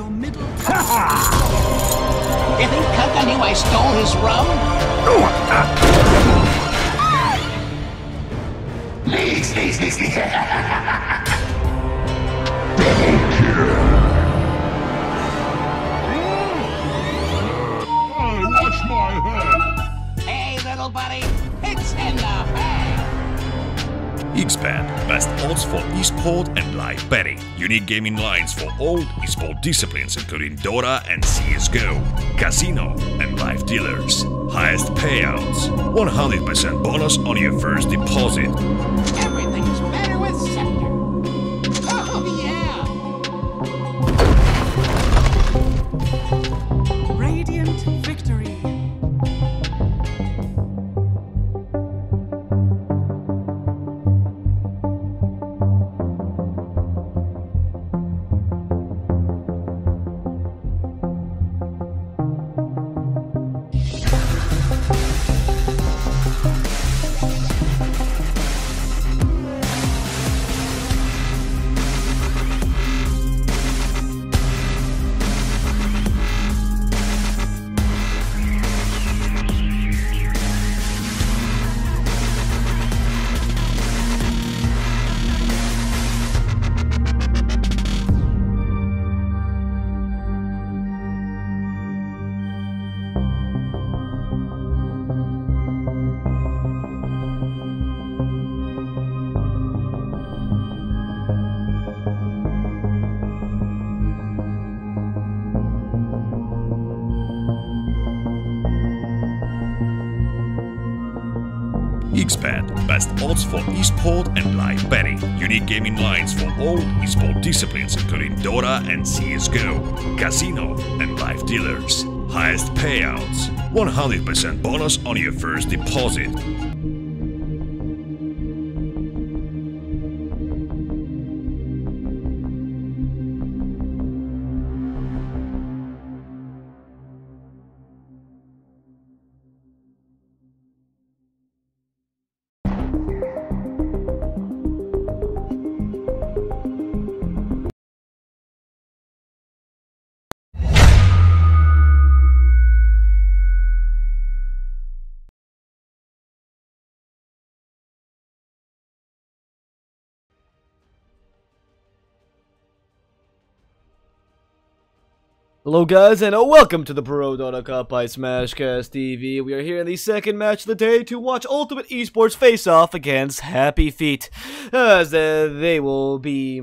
Your middle You think Kuka knew I stole his rum? Watch my head! Hey, little buddy, it's in the bag! Xpad, best odds for esport and live betting. Unique gaming lines for all esport disciplines including Dota and CSGO, casino and live dealers. Highest payouts, 100% bonus on your first deposit. Everything's better with Scepter. Oh, yeah! radiant victory. Xpad, best odds for esport and live betting. Unique gaming lines for all esport disciplines including Dota and CSGO, casino and live dealers. Highest payouts, 100% bonus on your first deposit. Hello guys, and welcome to the Prodota Cup by Smashcast TV. We are here in the second match of the day to watch Ultimate Esports face off against Happy Feet, as they will be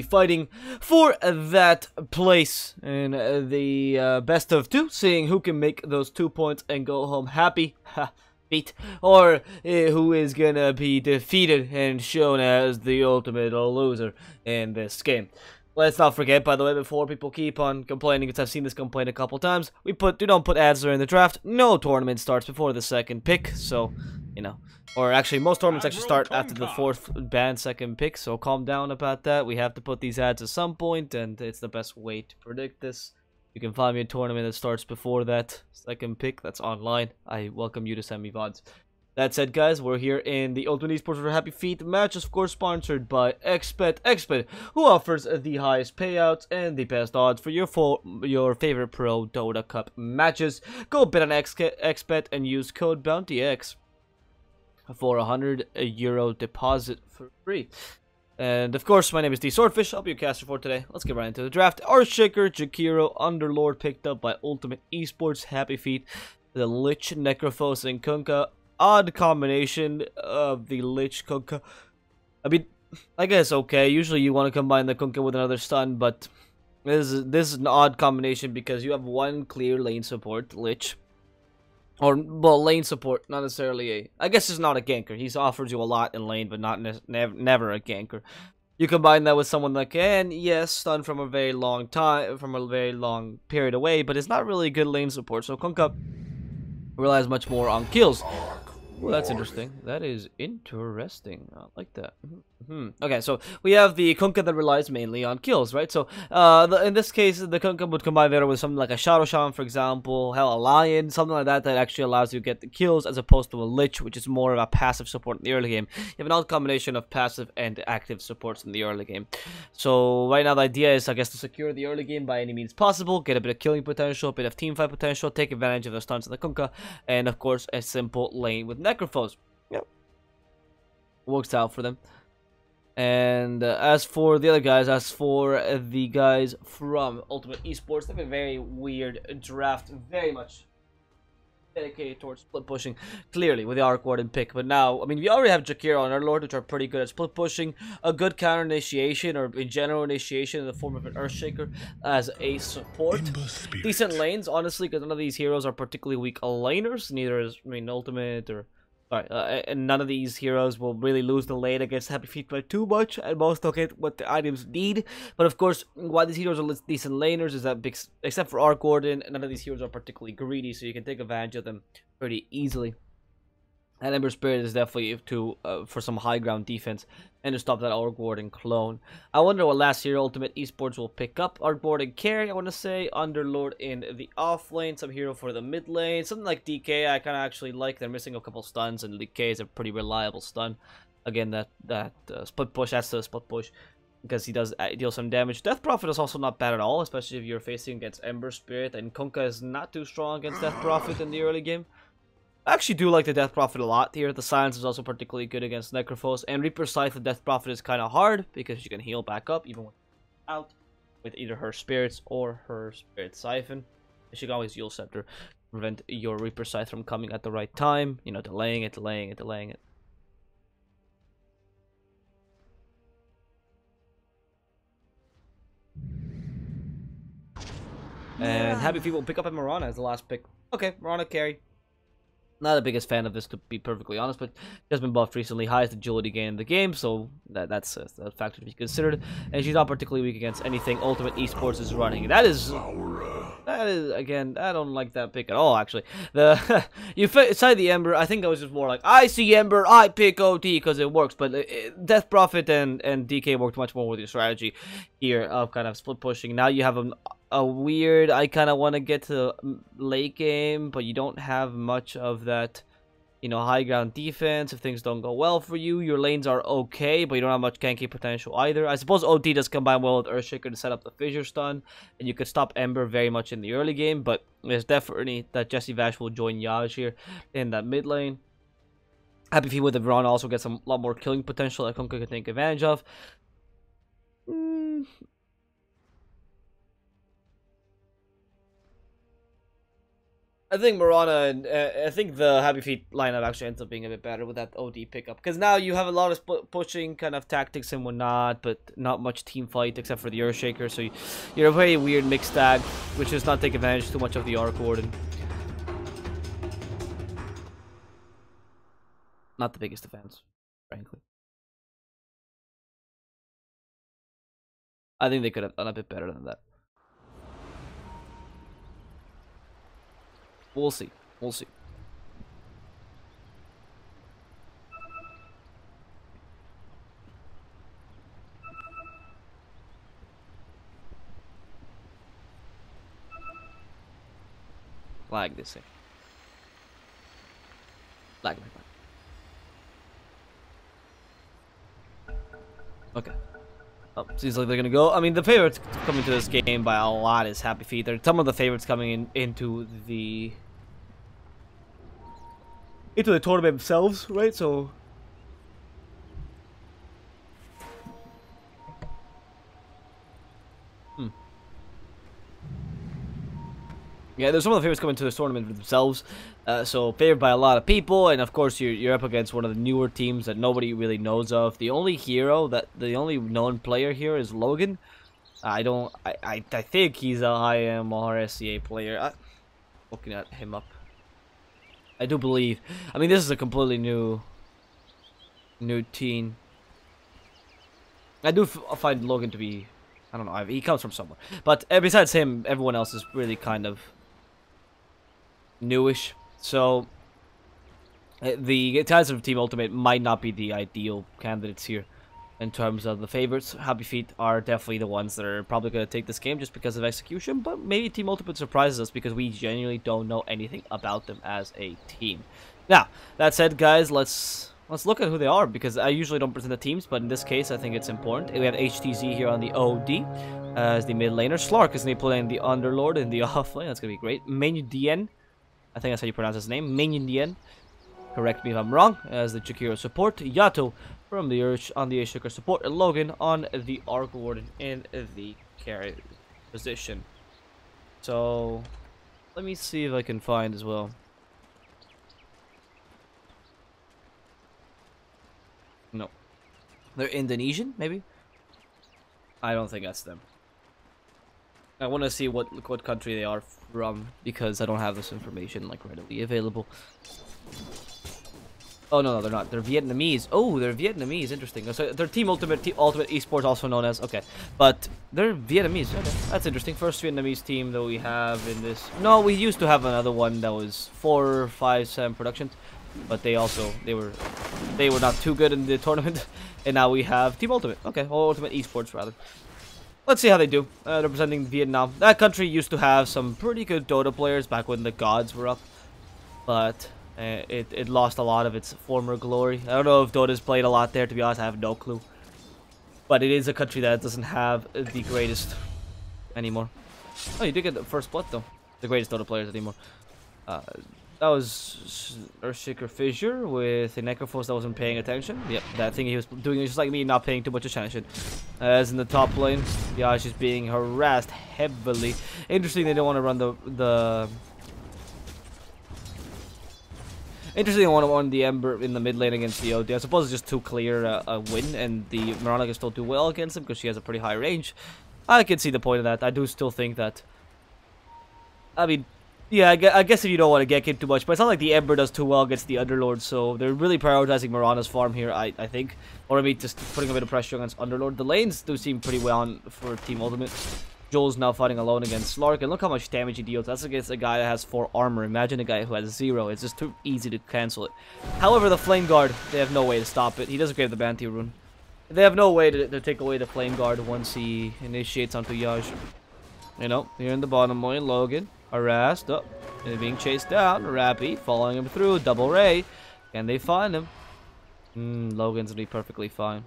fighting for that place in the best of two, seeing who can make those 2 points and go home happy. Feet, or who is gonna be defeated and shown as the ultimate loser in this game. Let's not forget, by the way, before people keep on complaining, because I've seen this complaint a couple times, we don't put ads during the draft. No tournament starts before the second pick, so, you know. Or actually, most tournaments actually start after the fourth banned second pick, so calm down about that. We have to put these ads at some point, and it's the best way to predict this. You can find me a tournament that starts before that second pick. That's online. I welcome you to send me VODs. That said, guys, we're here in the Ultimate Esports for Happy Feet match, of course, sponsored by XBet, who offers the highest payouts and the best odds for your favorite Prodota Cup matches. Go bet on XBet and use code BOUNTYX for a €100 deposit for free. And of course, my name is D Swordfish. I'll be your caster for today. Let's get right into the draft. Earthshaker, Jakiro, Underlord picked up by Ultimate Esports, Happy Feet, the Lich, Necrophos, and Kunkka. Odd combination of the Lich Kunkka. I mean, I guess okay. Usually you want to combine the Kunkka with another stun, but this is an odd combination because you have one clear lane support, Lich. Or, well, lane support, not necessarily a... I guess it's not a ganker. He offers you a lot in lane, but never a ganker. You combine that with someone that can, yes, stun from a very long time, from a very long period away, but it's not really good lane support. So Kunkka relies much more on kills. Well, that's interesting. That is interesting. I like that. Okay, so we have the Kunkka that relies mainly on kills, right? So, in this case, the Kunkka would combine better with something like a Shadow Shaman, for example, hell, a Lion, something like that actually allows you to get the kills, as opposed to a Lich, which is more of a passive support in the early game. You have an odd combination of passive and active supports in the early game. So, right now, the idea is, I guess, to secure the early game by any means possible, get a bit of killing potential, a bit of teamfight potential, take advantage of the stunts of the Kunkka, and, of course, a simple lane with Necrophos. Yep. Works out for them. And as for the other guys, as for the guys from Ultimate Esports, they have a very weird draft, very much dedicated towards split pushing, clearly, with the Arc Warden pick. But now, I mean, we already have Jakiro and Lord, which are pretty good at split pushing, a good counter initiation, or in general initiation in the form of an Earthshaker as a support. Decent lanes, honestly, because none of these heroes are particularly weak laners, neither is, I mean, Ultimate or... and none of these heroes will really lose the lane against Happy Feet by too much, and most will get what the items need. But of course, why these heroes are decent laners is that, except for Arc Warden, none of these heroes are particularly greedy, so you can take advantage of them pretty easily. And Ember Spirit is definitely for some high ground defense and to stop that Arc Warden clone. I wonder what last year Ultimate Esports will pick up. Arc Warden carry, I want to say. Underlord in the off lane. Some hero for the mid lane. Something like DK I kind of actually like. They're missing a couple stuns, and DK is a pretty reliable stun. Again, that split push, that's the split push, because he does deal some damage. Death Prophet is also not bad at all, especially if you're facing against Ember Spirit. And Kunkka is not too strong against Death Prophet in the early game. I actually do like the Death Prophet a lot here. The Silence is also particularly good against Necrophos. And Reaper Scythe, the Death Prophet, is kind of hard because you can heal back up even when out with either her Spirits or her Spirit Siphon. She can always Yule Scepter to prevent your Reaper Scythe from coming at the right time. You know, delaying it. And Happy Feet will pick up at Mirana as the last pick. Okay, Mirana carry. Not the biggest fan of this, to be perfectly honest, but just been buffed recently. Highest agility gain in the game, so that's a factor to be considered. And she's not particularly weak against anything Ultimate Esports is running. That is again, I don't like that pick at all. Actually, you side the Ember. I think I was just more like, I see Ember, I pick OT because it works. But Death Prophet and DK worked much more with your strategy here of kind of split pushing. Now you have a weird, I kind of want to get to late game, but you don't have much of that, you know, high ground defense. If things don't go well for you, your lanes are okay, but you don't have much ganky potential either. I suppose OT does combine well with Earthshaker to set up the Fissure Stun, and you could stop Ember very much in the early game, but there's definitely that Jesse Vash will join Yaj here in that mid lane. Happy Feet with the Verona also gets a lot more killing potential that Kunkka can take advantage of. I think Mirana and I think the Happy Feet lineup actually ends up being a bit better with that OD pickup, because now you have a lot of pushing kind of tactics and whatnot, but not much team fight except for the Earthshaker. So you're a very weird mixed tag, which does not take advantage too much of the Arc Warden. Not the biggest defense, frankly. I think they could have done a bit better than that. We'll see. We'll see. Lag this thing. Lag. Okay. Oh, seems like they're gonna go. I mean, the favorites coming to this game by a lot is Happy Feet. There are some of the favorites coming into the tournament themselves, right? So yeah, there's some of the favorites coming to this tournament for themselves. So favored by a lot of people, and of course you're up against one of the newer teams that nobody really knows of. The only known player here is Logan. I think he's a IMR SCA player. Looking at him up, I do believe. I mean, this is a completely new team. I do find Logan to be, I don't know, he comes from somewhere. But besides him, everyone else is really kind of newish. So the guys of Team Ultimate might not be the ideal candidates here in terms of the favorites. Happy Feet are definitely the ones that are probably going to take this game just because of execution, but maybe Team Ultimate surprises us because we genuinely don't know anything about them as a team. Now, that said, guys, let's look at who they are, because I usually don't present the teams, but in this case, I think it's important. We have HTZ here on the OD as the mid laner. Slark is going to be playing the Underlord in the off lane. That's going to be great. Menyudien, I think that's how you pronounce his name. Menyudien, correct me if I'm wrong, as the Jakiro support. Yato from the Urge on the Ashika support. And Logan on the Arc Warden in the carry position. So, let me see if I can find as well. No. They're Indonesian, maybe? I don't think that's them. I want to see what country they are from, because I don't have this information like readily available. Oh no, they're not. They're Vietnamese. Oh, they're Vietnamese. Interesting. So they're Team Ultimate Esports, also known as. Okay, but they're Vietnamese. Okay, that's interesting. First Vietnamese team that we have in this. No, we used to have another one that was 4, 5, 7 productions, but they were not too good in the tournament, and now we have Team Ultimate. Okay, Ultimate Esports rather. Let's see how they do. Representing Vietnam. That country used to have some pretty good Dota players back when the gods were up, but it lost a lot of its former glory. I don't know if Dota's played a lot there, to be honest. I have no clue. But it is a country that doesn't have the greatest anymore. Oh, you did get the first blood though. The greatest Dota players anymore. That was Earthshaker Fissure with a Necrophos that wasn't paying attention. Yep, that thing he was doing is just like me, not paying too much attention. As in the top lane, Yash is being harassed heavily. Interesting, they don't want to run the Interesting, I want to run the Ember in the mid lane against the OD. I suppose it's just too clear a win, and the Mirana can still do well against him because she has a pretty high range. I can see the point of that. I do still think that. I mean, yeah, I guess if you don't want to get hit too much, but it's not like the Ember does too well against the Underlord, so they're really prioritizing Mirana's farm here, I think. Or maybe just putting a bit of pressure against Underlord. The lanes do seem pretty well for Team Ultimate. Joel's now fighting alone against Slark, and look how much damage he deals. That's against a guy that has 4 armor. Imagine a guy who has 0. It's just too easy to cancel it. However, the Flame Guard, they have no way to stop it. He doesn't get the Banty rune. They have no way to take away the Flame Guard once he initiates onto Yaj. You know, here in the bottom lane, Logan, harassed, up, and being chased down. Rappy, following him through, double ray. Can they find him? Logan's gonna be perfectly fine.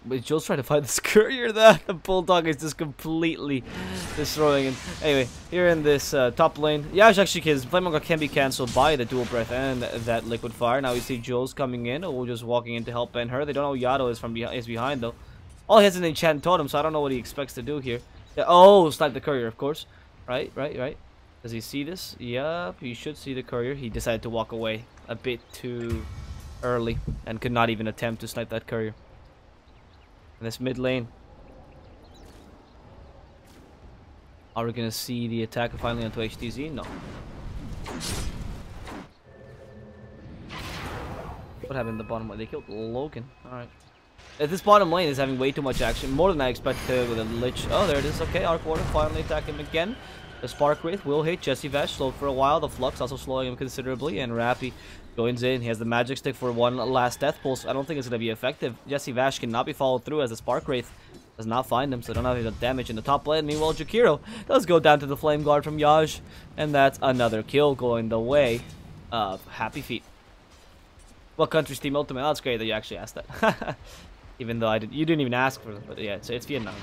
But Joe's trying to find this courier that the Bulldog is just completely destroying him. Anyway, here in this top lane, Yash actually, his Flame Guard can be cancelled by the Dual Breath and that Liquid Fire. Now we see Jules coming in, or just walking in to help ban her. They don't know Yato is behind though. All he has is an Enchant Totem, so I don't know what he expects to do here. Yeah, oh, snipe the courier, of course. Right. Does he see this? Yep, he should see the courier. He decided to walk away a bit too early and could not even attempt to snipe that courier. In this mid lane, are we gonna see the attack finally onto HTZ? No. What happened in the bottom lane? They killed Logan. Alright. This bottom lane is having way too much action, more than I expected with a Lich. Oh, there it is. Okay, Arc Warden finally attacking him again. The Spark Wraith will hit Jesse Vash, slowed for a while. The Flux also slowing him considerably, and Rappy joins in. He has the Magic Stick for one last Death Pulse. I don't think it's going to be effective. Jesse Vash cannot be followed through as the Spark Wraith does not find him, so don't have any damage in the top lane. Meanwhile, Jakiro does go down to the Flame Guard from Yaj, and that's another kill going the way of Happy Feet. What country's Team Ultimate? Oh, that's great that you actually asked that. Even though you didn't even ask for it, but yeah, it's Vietnam.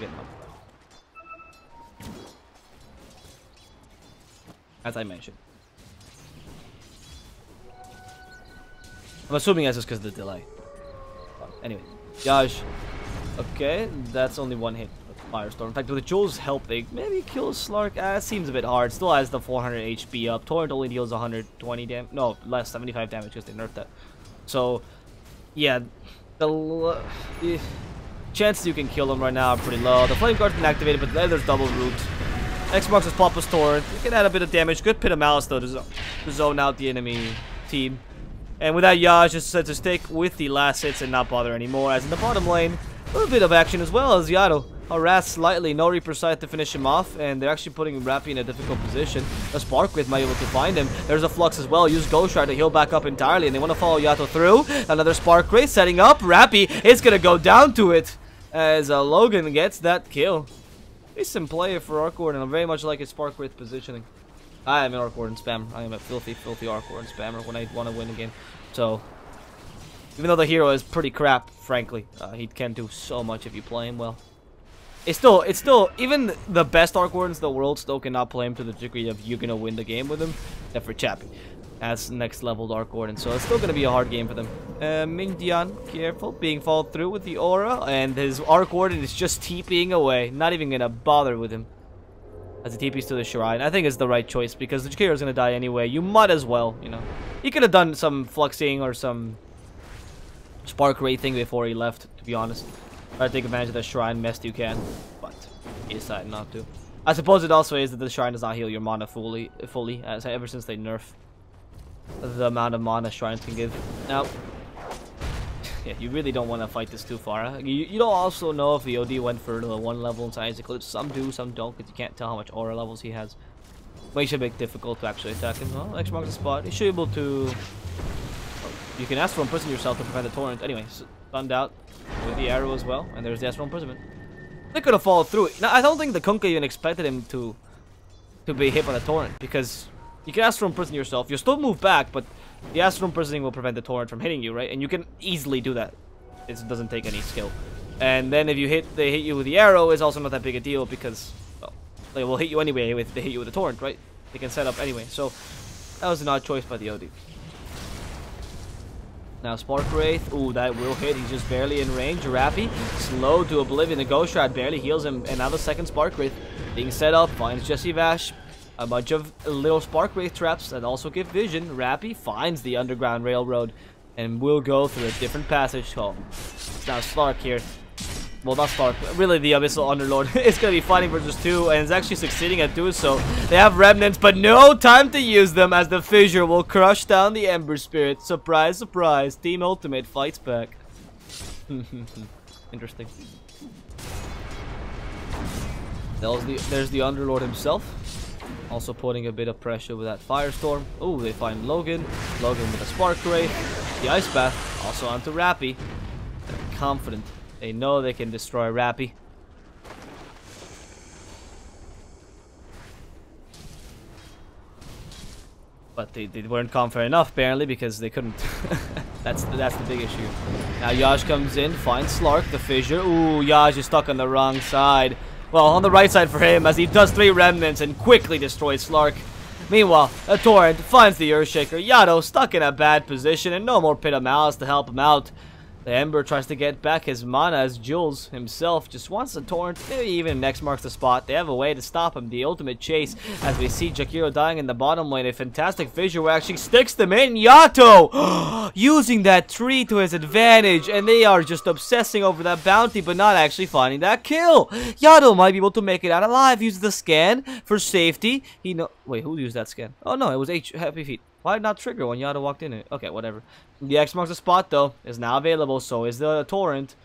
As I mentioned. I'm assuming that's just because of the delay. Anyway, Yaj. Okay, that's only one hit with Firestorm. In fact, with Joel's help, they maybe kill Slark. It seems a bit hard. Still has the 400 HP up. Torrent only deals 120 damage. No, less, 75 damage because they nerfed that. So, yeah, the chances you can kill him right now are pretty low. The Flame Guard's been activated, but there's double root. X marks his Papa's Torrent. You can add a bit of damage. Good Pit of Malice, though, to zone out the enemy team. And with that, Yaj just said to stick with the last hits and not bother anymore. As in the bottom lane, a little bit of action as well as Yato harassed slightly. No Reaper Scythe to finish him off, and they're actually putting Rappy in a difficult position. A Sparkwraith might be able to find him. There's a Flux as well. Use Ghost Rider to heal back up entirely, and they want to follow Yato through. Another Sparkwraith setting up. Rappy is going to go down to it as Logan gets that kill. Decent play for Arc Warden. I very much like his Sparkwraith positioning. I am an Arc Warden spammer. I am a filthy Arc Warden spammer when I want to win a game. So, even though the hero is pretty crap, frankly, he can do so much if you play him well. It's still, even the best Arc Wardens in the world still cannot play him to the degree of you're gonna win the game with him, except for Chappie as next leveled Arc Warden. So it's still gonna be a hard game for them. Mindian, careful, being followed through with the aura, and his Arc Warden is just TPing away, not even gonna bother with him. As he TPs to the shrine, I think it's the right choice because the Jakiro is gonna die anyway. You might as well, you know. He could have done some fluxing or some Sparkwraith thing before he left, to be honest. Try to take advantage of the shrine best you can, but he decided not to. I suppose it also is that the shrine does not heal your mana fully, as ever since they nerf the amount of mana shrines can give. Now, yeah, you really don't want to fight this too far. Huh? You don't also know if the OD went for the 1 level in Science Eclipse. Some do, some don't, because you can't tell how much aura levels he has. Makes it difficult to actually attack him. Well, X marks the spot. You should be able to. You can Astral Imprison yourself to prevent the torrent. Anyway, stunned out with the arrow as well, and there's the Astral Imprisonment. They could have followed through. Now, I don't think the Kunkka even expected him to be hit by the torrent, because you can Astral Imprison yourself. You'll still move back, but the Astral Imprisoning will prevent the torrent from hitting you, right? And you can easily do that. It doesn't take any skill. And then if they hit you with the arrow, it's also not that big a deal because, well, they will hit you anyway if they hit you with the torrent, right? They can set up anyway. So that was an odd choice by the OD. Now Sparkwraith, ooh, that will hit. He's just barely in range. Rappy, slow to oblivion. The Ghost Shroud barely heals him. And now the second Sparkwraith being set up, finds Jesse Vash. A bunch of little Sparkwraith traps that also give vision. Rappy finds the Underground Railroad and will go through a different passage home. It's now Slark here. Well, not Slark, really the Abyssal Underlord. It's going to be fighting versus 2, and it's actually succeeding at doing so. They have Remnants, but no time to use them as the Fissure will crush down the Ember Spirit. Surprise, surprise. Team Ultimate fights back. Interesting. There's the Underlord himself. Also putting a bit of pressure with that Firestorm. Oh, they find Logan. Logan with a Sparkwraith. The Ice Bath. Also onto Rappy. They're confident. They know they can destroy Rappy. But they weren't confident enough, apparently, because they couldn't. That's the big issue. Now Yaj comes in, finds Slark, the Fissure. Ooh, Yaj is stuck on the wrong side. Well, on the right side for him, as he does 3 Remnants and quickly destroys Slark. Meanwhile, a Torrent finds the Earthshaker. Yato stuck in a bad position and no more Pit of Malice to help him out. The Ember tries to get back his mana as Jules himself just wants the Torrent. Maybe even next marks the spot. They have a way to stop him. The ultimate chase as we see Jakiro dying in the bottom lane. A fantastic Fissure where actually sticks them in. Yato using that tree to his advantage. And they are just obsessing over that bounty but not actually finding that kill. Yato might be able to make it out alive. Uses the scan for safety. Wait, who used that scan? Oh no, it was Happy Feet. Why did it not trigger when Yato walked in it? Okay, whatever. The X marks the spot, though, is now available. So is the Torrent.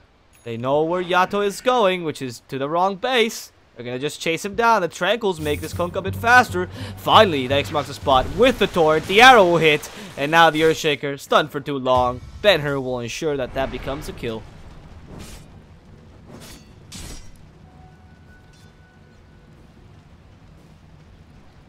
They know where Yato is going, which is to the wrong base. They're going to just chase him down. The Tranquils make this Kunk a bit faster. Finally, the X marks the spot with the Torrent. The arrow will hit. And now the Earthshaker, stunned for too long. Ben-Hur will ensure that that becomes a kill.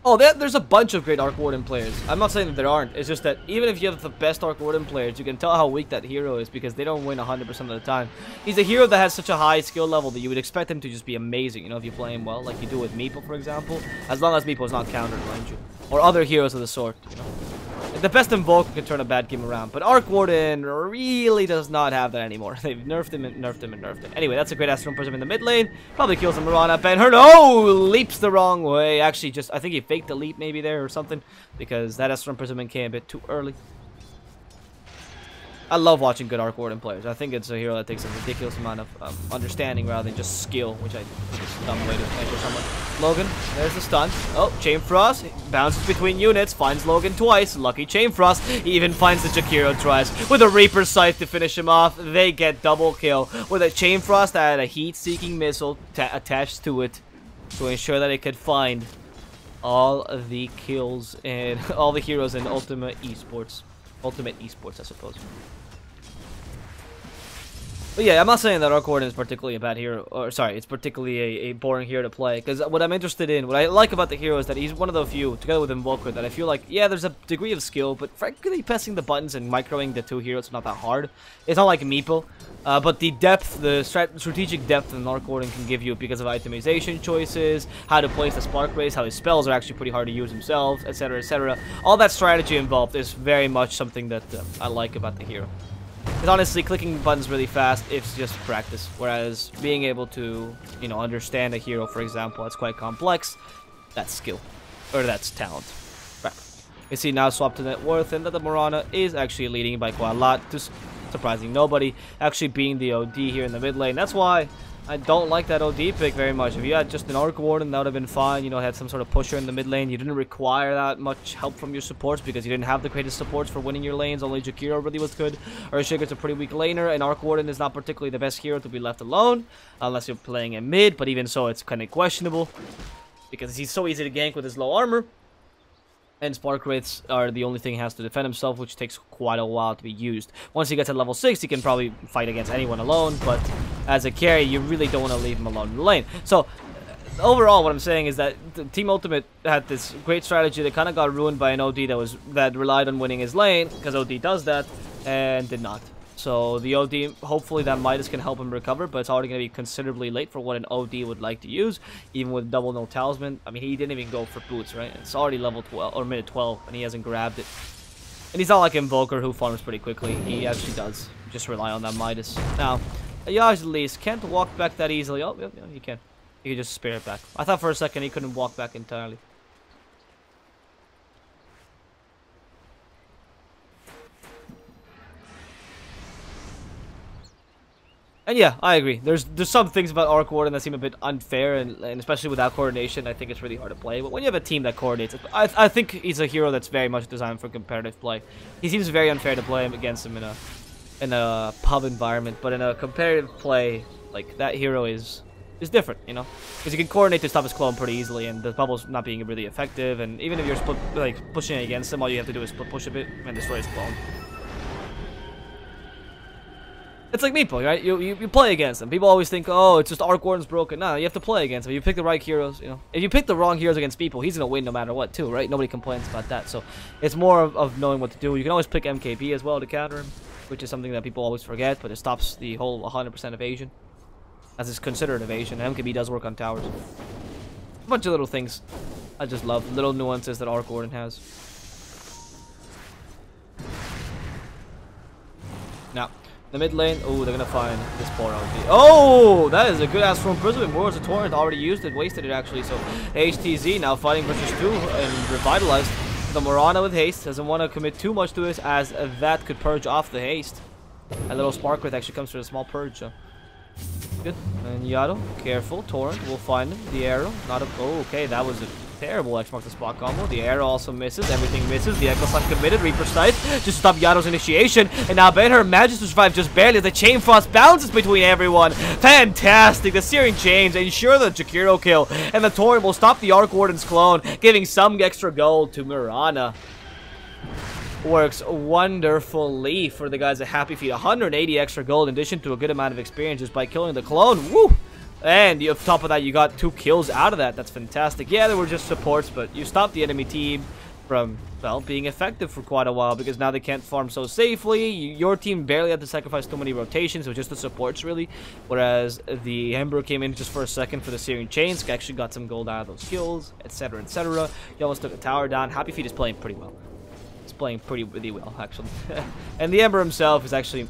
Oh, there's a bunch of great Arc Warden players. I'm not saying that there aren't. It's just that even if you have the best Arc Warden players, you can tell how weak that hero is because they don't win 100% of the time. He's a hero that has such a high skill level that you would expect him to just be amazing, you know, if you play him well, like you do with Meeple, for example. As long as Meeple is not countered, mind you. Or other heroes of the sort, you know. The best Invoker can turn a bad game around, but Arc Warden really does not have that anymore. They've nerfed him and nerfed him and nerfed him. Anyway, that's a great Astral Prism in the mid lane. Probably kills him. Mirana. Ben-Hur, no! Leaps the wrong way. Actually, I think he faked the leap maybe there or something, because that Astral Prism came a bit too early. I love watching good Arc Warden players. I think it's a hero that takes a ridiculous amount of understanding rather than just skill, which I think is a dumb way to measure someone. Logan, there's the stun. Oh, Chain Frost bounces between units, finds Logan twice. Lucky Chain Frost. He even finds the Jakiro twice with a Reaper Scythe to finish him off. They get double kill with a Chain Frost that had a heat-seeking missile attached to it to ensure that it could find all of the kills and all the heroes in Ultimate Esports. Ultimate Esports, I suppose. But yeah, I'm not saying that Arc Warden is particularly a bad hero, or sorry, it's particularly a boring hero to play. Because what I'm interested in, what I like about the hero is that he's one of the few, together with Invoker, that I feel like, yeah, there's a degree of skill, but frankly, pressing the buttons and microing the two heroes is not that hard. It's not like Meeple, but the depth, the strategic depth that Arc Warden can give you because of itemization choices, how to place the Spark Rays, how his spells are actually pretty hard to use themselves, etc., etc. All that strategy involved is very much something that I like about the hero. Because honestly, clicking buttons really fast, it's just practice. Whereas being able to, you know, understand a hero, for example, that's quite complex, that's skill. Or that's talent. Right. You see now swap to net worth, and that the Mirana is actually leading by quite a lot, to surprising nobody. Actually being the OD here in the mid lane. That's why I don't like that OD pick very much. If you had just an Arc Warden, that would have been fine. You know, had some sort of pusher in the mid lane. You didn't require that much help from your supports because you didn't have the greatest supports for winning your lanes. Only Jakiro really was good. Urshiga's a pretty weak laner, and Arc Warden is not particularly the best hero to be left alone unless you're playing in mid, but even so, it's kind of questionable because he's so easy to gank with his low armor. And Spark Wraiths are the only thing he has to defend himself, which takes quite a while to be used. Once he gets at level 6, he can probably fight against anyone alone, but as a carry, you really don't want to leave him alone in the lane. So, overall, what I'm saying is that Team Ultimate had this great strategy that kind of got ruined by an OD that relied on winning his lane, because OD does that, and did not. So the OD, hopefully that Midas can help him recover, but it's already going to be considerably late for what an OD would like to use, even with double no talisman. I mean, he didn't even go for boots, right? It's already level 12, or mid 12, and he hasn't grabbed it. And he's not like Invoker, who farms pretty quickly. He actually does just rely on that Midas. Now, Ayaj at least can't walk back that easily. Oh, yeah, he can. He can just spare it back. I thought for a second he couldn't walk back entirely. And yeah, I agree. There's some things about Arc Warden that seem a bit unfair, and especially without coordination, I think it's really hard to play. But when you have a team that coordinates, I think he's a hero that's very much designed for competitive play. He seems very unfair to play against him in a pub environment, but in a competitive play, like that hero is different, you know, because you can coordinate to stop his clone pretty easily, and the bubble's not being really effective. And even if you're pushing against him, all you have to do is split push a bit and destroy his clone. It's like Meeple, right? You play against them. People always think, oh, it's just Arc Warden's broken. No, you have to play against them. You pick the right heroes, you know. If you pick the wrong heroes against Meeple, he's gonna win no matter what, too, right? Nobody complains about that. So it's more of knowing what to do. You can always pick MKB as well to counter him, which is something that people always forget, but it stops the whole 100% evasion, as it's considered evasion. MKB does work on towers. A bunch of little things I just love, little nuances that Arc Warden has. Now, the mid lane, oh, they're gonna find this poor OD. Oh, that is a good ass from Prism. Whereas the Torrent already used it, wasted it actually. So HTZ now fighting versus 2 and revitalized. The Mirana with haste doesn't want to commit too much to this, as that could purge off the haste. A little Spark Wraith actually comes for a small purge. So. Good. And Yato, careful. Torrent will find him. The arrow, not a. Oh, okay, that was a terrible X mark the spot combo. The arrow also misses. Everything misses. The Echo's uncommitted. Reaper Scythe just to stop Yato's initiation. And now Ben-Hur manages to survive just barely as the Chain Frost bounces between everyone. Fantastic. The Searing Chains ensure the Jakiro kill. And the Torrent will stop the Arc Warden's clone, giving some extra gold to Mirana. Works wonderfully for the guys at Happy Feet. 180 extra gold in addition to a good amount of experience just by killing the clone. Woo! And on top of that, you got 2 kills out of that. That's fantastic. Yeah, they were just supports, but you stopped the enemy team from, well, being effective for quite a while, because now they can't farm so safely. Your team barely had to sacrifice too many rotations. It was just the supports, really. Whereas the Ember came in just for a second for the Searing Chains. Actually got some gold out of those kills, etc., etc. You almost took a tower down. Happy Feet is playing pretty well. He's playing really well, actually. And the Ember himself is actually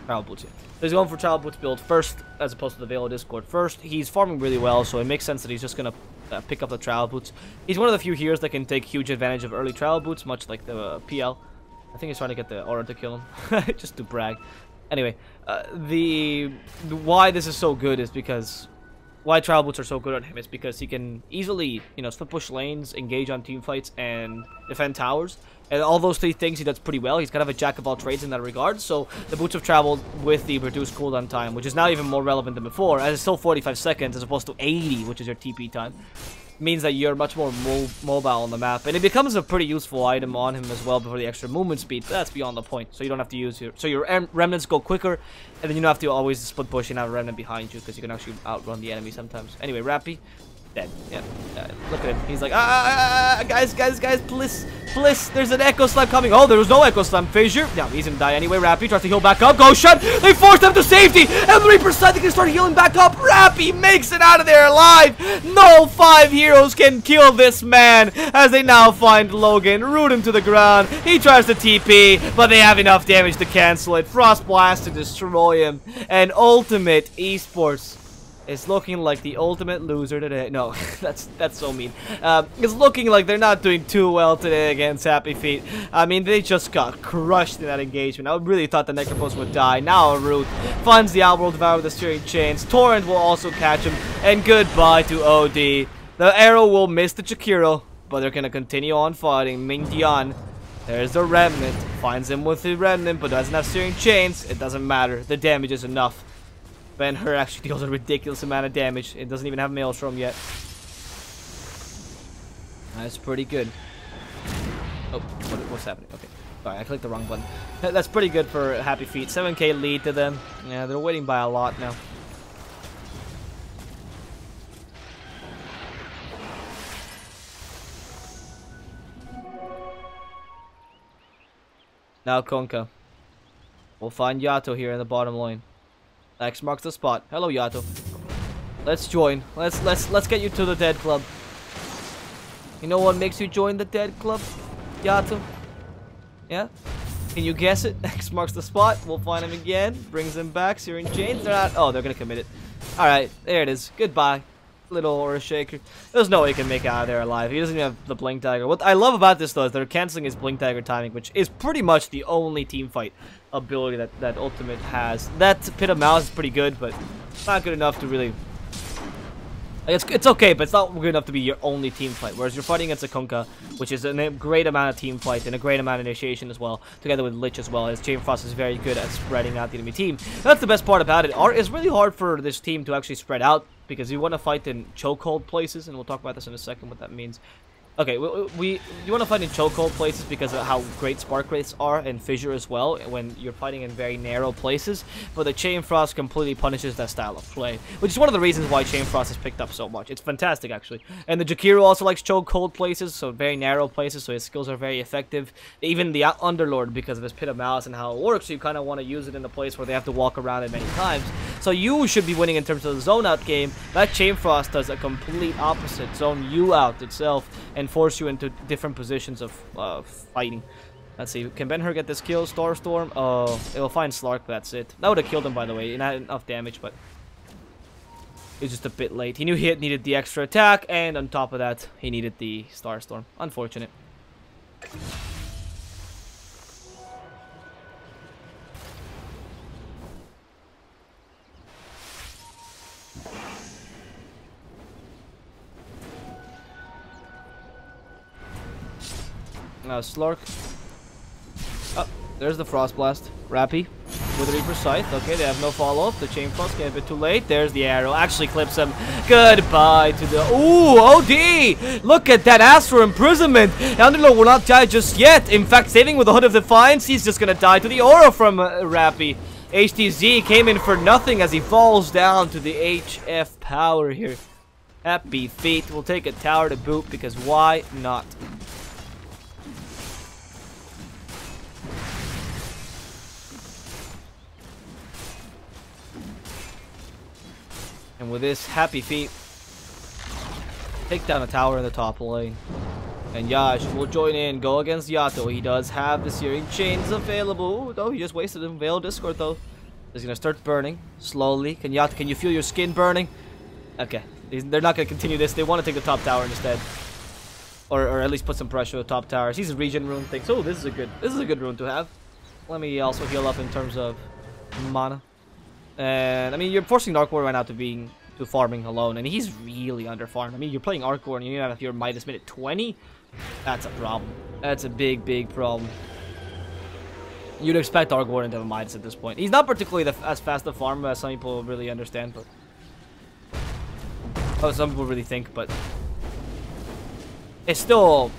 Trial Boots. So he's going for Trial Boots build first, as opposed to the Veil of Discord first. He's farming really well, so it makes sense that he's just going to pick up the Trial Boots. He's one of the few heroes that can take huge advantage of early Trial Boots, much like the PL. I think he's trying to get the aura to kill him, just to brag. Anyway, why this is so good is because why Trial Boots are so good on him is because he can easily, you know, split push lanes, engage on team fights, and defend towers. And all those three things he does pretty well. He's kind of a jack of all trades in that regard. So the boots have traveled with the reduced cooldown time, which is now even more relevant than before, as it's still 45 seconds as opposed to 80, which is your TP time. Means that you're much more mobile on the map, and it becomes a pretty useful item on him as well before the extra movement speed, but that's beyond the point. So you don't have to use your, so your remnants go quicker, and then you don't have to always split push and have a remnant behind you, because you can actually outrun the enemy sometimes. Anyway, Rappy, dead. Yeah, look at him. He's like, guys, please, there's an Echo Slam coming. Oh, there was no Echo Slam. Fissure. No, he's gonna die anyway. Rappy tries to heal back up. Go shut. They forced him to safety. And Reaper they can start healing back up. Rappy makes it out of there alive. No 5 heroes can kill this man, as they now find Logan, root him to the ground. He tries to TP, but they have enough damage to cancel it. Frost Blast to destroy him. And Ultimate Esports is looking like the ultimate loser today. No, that's so mean. It's looking like they're not doing too well today against Happy Feet. I mean, they just got crushed in that engagement. I really thought the Necropulse would die. Now Root finds the Outworld Devour with the steering chains. Torrent will also catch him. And goodbye to OD. The arrow will miss the Chikiro, but they're gonna continue on fighting. Mingdian, there's the Remnant. Finds him with the Remnant, but doesn't have steering chains. It doesn't matter. The damage is enough. Ben-Hur actually deals a ridiculous amount of damage. It doesn't even have Maelstrom yet. That's pretty good. Oh, what's happening? Okay. Sorry, I clicked the wrong button. That's pretty good for Happy Feet. 7k lead to them. Yeah, they're winning by a lot now. Now Konka. We'll find Yato here in the bottom lane. X marks the spot. Hello, Yato. Let's join. Let's get you to the Dead Club. You know what makes you join the Dead Club, Yato? Yeah? Can you guess it? X marks the spot. We'll find him again. Brings him back. Searing Chains. They're not. Oh, they're gonna commit it. Alright, there it is. Goodbye. Little Aura Shaker. There's no way he can make it out of there alive. He doesn't even have the Blink Dagger. What I love about this, though, is they're canceling his Blink Dagger timing, which is pretty much the only team fight ability that Ultimate has. That Pit of Malice is pretty good, but not good enough to really... It's okay, but it's not good enough to be your only team fight. Whereas you're fighting against a Kunkka, which is a great amount of team fight and a great amount of initiation as well, together with Lich as well, as Chain Frost is very good at spreading out the enemy team. That's the bbest part about it. It's really hard for this team to actually spread out, because you want to fight in chokehold places, and we'll talk about this in a second, what that means. Okay, you want to fight in chokehold places because of how great Spark Wraiths are, and Fissure as well, when you're fighting in very narrow places, but the Chain Frost completely punishes that style of play, which is one of the reasons why Chain Frost is picked up so much. It's fantastic, actually. And the Jakiro also likes chokehold places, so very narrow places, so his skills are very effective. Even the Underlord, because of his Pit of Malice and how it works, you kind of want to use it in a place where they have to walk around it many times. So you should be winning in terms of the zone out game. That Chain Frost does a complete opposite. Zone you out itself and force you into different positions of fighting. Let's see, can Ben-Hur get this kill? Starstorm? Oh, it will find Slark, that's it. That would have killed him, by the way. Not enough damage, but it was just a bit late. He knew he needed the extra attack, and on top of that, he needed the Starstorm. Unfortunate. Slark. Oh, there's the Frost Blast. Rappy with Reaper Scythe. Okay, they have no follow-up. The Chain Frost came a bit too late. There's the arrow. Actually clips him. Goodbye to the... Ooh, OD! Look at that Astral Imprisonment. Underlord will not die just yet. In fact, saving with the Hood of Defiance, he's just gonna die to the aura from Rappy. HTZ came in for nothing as he falls down to the HF power here. Happy Feet will take a tower to boot, because why not? And with this, Happy Feet take down a tower in the top lane. And Yash will join in, go against Yato. He does have the Searing Chains available. Ooh, though, he just wasted him. Veil Discord, though. He's going to start burning slowly. Can you feel your skin burning? Okay. They're not going to continue this. They want to take the top tower instead. or at least put some pressure on the top towers. He's a regen rune thing. So this is a good rune to have. Let me also heal up in terms of mana. And I mean, you're forcing Arcor right now to farming alone, and he's really under farmed. I mean, you're playing Arcor and you have your Midas mid at 20. That's a problem. That's a big problem. You'd expect Arcor to have a Midas at this point. He's not particularly as fast a farm as some people really understand, but some people really think, but it's still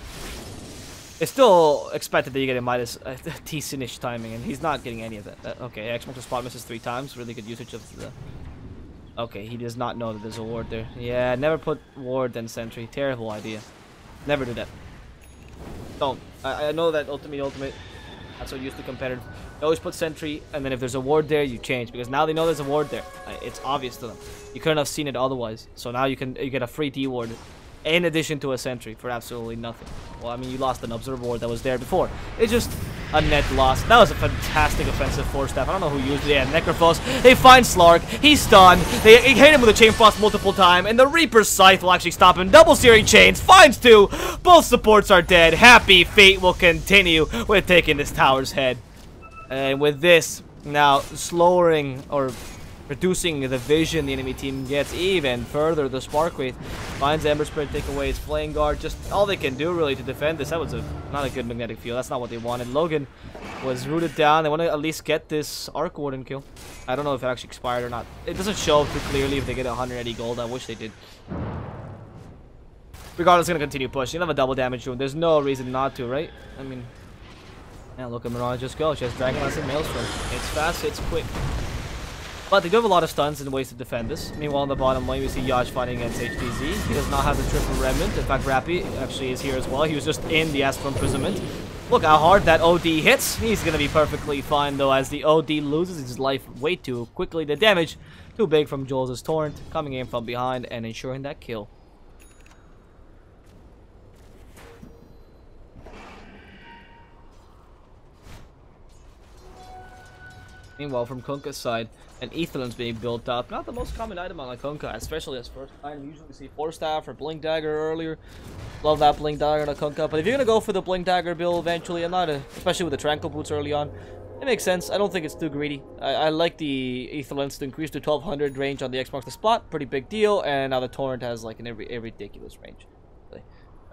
expected that you get a Midas decent-ish timing, and he's not getting any of that. Okay, X marks the spot, misses 3 times. Really good usage of the... Okay, he does not know that there's a ward there. Yeah, never put ward then sentry. Terrible idea. Never do that. Don't. I know that ultimate. That's what used to competitive. You always put sentry, and then if there's a ward there, you change, because now they know there's a ward there. It's obvious to them. You couldn't have seen it otherwise. So now you get a free D ward in addition to a sentry for absolutely nothing. Well, I mean, you lost an observer ward that was there before. It's just a net loss. That was a fantastic offensive force staff. I don't know who used it. Yeah, Necrophos. They find Slark. He's stunned. They hit him with a Chain Frost multiple times, and the Reaper's Scythe will actually stop him. Double Searing Chains. Finds 2. Both supports are dead. Happy Fate will continue with taking this tower's head. And with this, now slowing or reducing the vision the enemy team gets even further. The Spark Wraith finds Ember Spirit, take away its Flame Guard. Just all they can do really to defend this. That was not a good magnetic field. That's not what they wanted. Logan was rooted down. They want to at least get this Arc Warden kill. I don't know if it actually expired or not. It doesn't show too clearly if they get 180 gold. I wish they did. Regardless, it's going to continue pushing. You have a double damage rune. There's no reason not to, right? I mean, yeah, look at Mirage just go. She has Dragon Lance and Maelstrom. It's fast, it's quick. But they do have a lot of stuns and ways to defend this. Meanwhile, on the bottom lane, we see Yash fighting against HDZ. He does not have the triple remnant. In fact, Rappy actually is here as well. He was just in the Astral Imprisonment. Look how hard that OD hits. He's going to be perfectly fine, though, as the OD loses his life way too quickly. The damage, too big from Jules' Torrent, coming in from behind and ensuring that kill. Meanwhile, from Kunkka's side, an Aetherland's being built up. Not the most common item on Kunkka, especially as first item. Usually we see Force Staff or Blink Dagger earlier. Love that Blink Dagger on Kunkka. But if you're going to go for the Blink Dagger build eventually, especially with the Tranquil Boots early on, it makes sense. I don't think it's too greedy. I like the Aetherlands to increase to 1200 range on the X marks the spot. Pretty big deal. And now the Torrent has like a ridiculous range.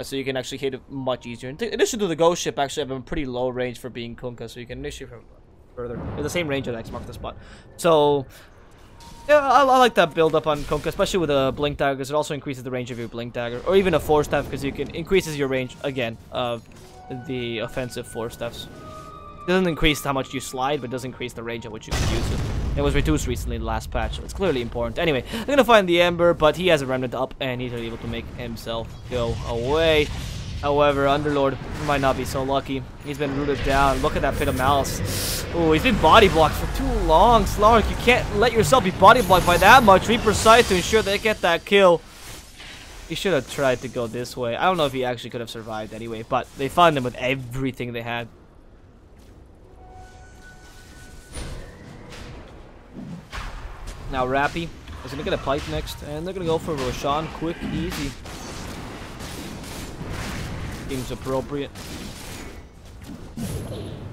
So you can actually hit it much easier. In addition to the Ghost Ship, actually have a pretty low range for being Kunkka, so you can initiate from further. It's the same range as X marks the spot. So yeah, I like that build up on Kunkka, especially with a Blink Dagger, because it also increases the range of your Blink Dagger, or even a Force Staff, because you can increases your range again of the offensive Force Staffs. It doesn't increase how much you slide, but it does increase the range at which you can use it. It was reduced recently in the last patch, so it's clearly important. Anyway, I'm gonna find the Ember, but he has a Remnant up, and he's able to make himself go away. However, Underlord might not be so lucky. He's been rooted down. Look at that Pit of Malice. Oh, he's been body blocked for too long. Slark, you can't let yourself be body blocked by that much. Reaper Scythe to ensure they get that kill. He should have tried to go this way. I don't know if he actually could have survived anyway, but they found him with everything they had. Now Rappy is going to get a pipe next, and they're going to go for Roshan. Quick, easy. Seems appropriate.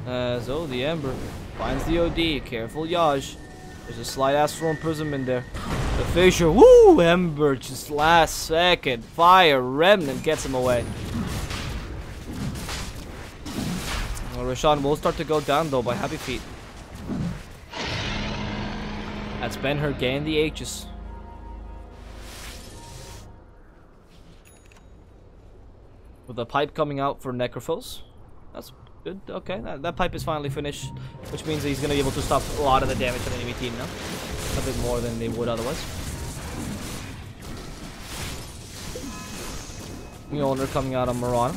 So the Ember finds the OD. Careful, Yaj. There's a slight Astral Imprisonment there. The Fissure. Woo! Ember just last second. Fire Remnant gets him away. Well, Roshan will start to go down though by Happy Feet. That's been her gain the H's. With a pipe coming out for Necrophos. That's good. Okay, that pipe is finally finished, which means that he's going to be able to stop a lot of the damage on the enemy team now. A bit more than they would otherwise. Mjolnir coming out on Marana.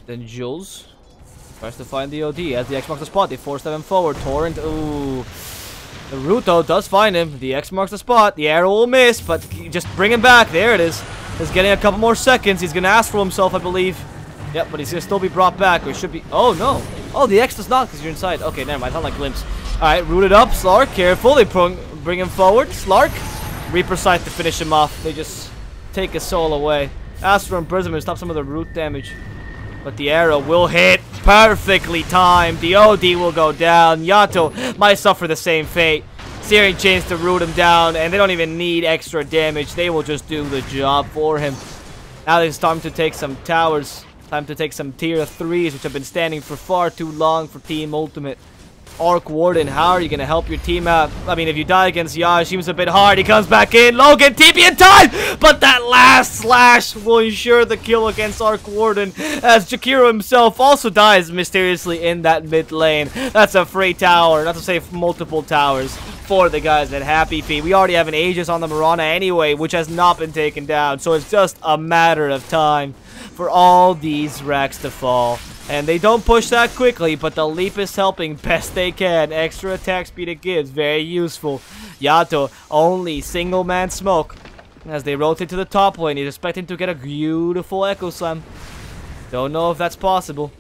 Then Jules tries to find the OD as the X marks the spot. They force them forward. Torrent, ooh. The Ruto does find him. The X marks the spot. The arrow will miss, but just bring him back. There it is. He's getting a couple more seconds. He's going to ask for himself, I believe. Yep, but he's going to still be brought back. Or he should be. Oh, no. Oh, the X does not because you're inside. Okay, never mind. I thought like glimpse. Alright, root it up. Slark, careful. They bring him forward. Slark. Reaper Sight to finish him off. They just take his soul away. Astral Imprisonment stop some of the root damage. But the arrow will hit. Perfectly timed. The OD will go down. Yato might suffer the same fate. Searing Chains to root him down. And they don't even need extra damage. They will just do the job for him. Now it's time to take some towers. Time to take some tier 3s, which have been standing for far too long for Team Ultimate. Arc Warden, how are you going to help your team out? I mean, if you die against Yash, seems a bit hard. He comes back in. Logan, TP in time! But that last slash will ensure the kill against Arc Warden, as Jakiro himself also dies mysteriously in that mid lane. That's a free tower, not to say multiple towers, for the guys at Happy Feet. We already have an Aegis on the Mirana anyway, which has not been taken down, so it's just a matter of time for all these racks to fall. And they don't push that quickly, but the leap is helping best they can. Extra attack speed it gives, very useful. Yato, only single man smoke. As they rotate to the top lane, he's expecting to get a beautiful Echo Slam. Don't know if that's possible.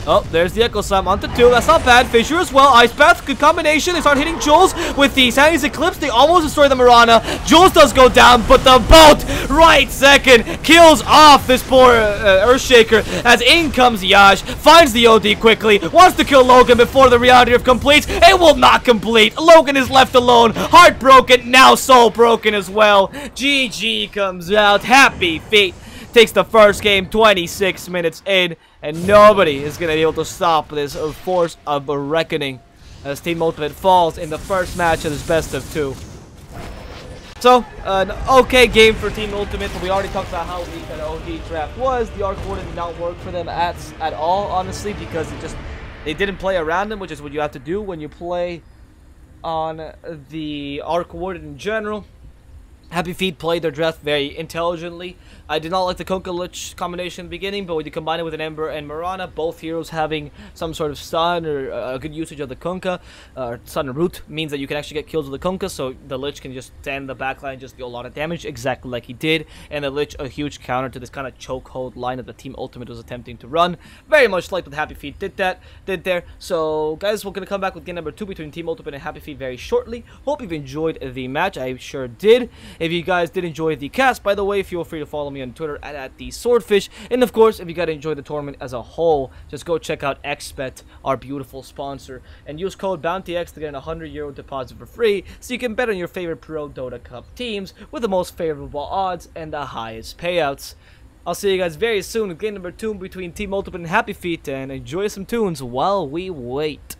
Oh, there's the Echo Slam onto 2. That's not bad. Fissure as well. Ice Path, good combination. They start hitting Jules with the Sandy's Eclipse. They almost destroy the Mirana. Jules does go down, but the boat right second kills off this poor Earthshaker. As in comes Yash, finds the OD quickly, wants to kill Logan before the reality of completes. It will not complete. Logan is left alone. Heartbroken, now soul broken as well. GG comes out. Happy Feet takes the first game 26 minutes in, and nobody is going to be able to stop this force of a reckoning as Team Ultimate falls in the first match of this best of 2. So, an okay game for Team Ultimate, but we already talked about how weak that OD draft was. The Arc Warden did not work for them at all, honestly, because they didn't play around them, which is what you have to do when you play on the Arc Warden in general. Happy Feet played their draft very intelligently. I did not like the Kunkka Lich combination in the beginning, but when you combine it with an Ember and Mirana, both heroes having some sort of stun or a good usage of the Kunkka, stun and root, means that you can actually get kills with the Kunkka, so the Lich can just stand the backline and just deal a lot of damage, exactly like he did, and the Lich a huge counter to this kind of chokehold line that the Team Ultimate was attempting to run. Very much like what Happy Feet did there. So, guys, we're going to come back with game number 2 between Team Ultimate and Happy Feet very shortly. Hope you've enjoyed the match. I sure did. If you guys did enjoy the cast, by the way, feel free to follow me on Twitter at the Swordfish. And of course, if you gotta enjoy the tournament as a whole, just go check out XBet, our beautiful sponsor, and use code BOUNTYX to get an €100 deposit for free, so you can bet on your favorite Prodota Cup teams with the most favorable odds and the highest payouts. I'll see you guys very soon with game number 2 between Team Ultimate and Happy Feet, and enjoy some tunes while we wait.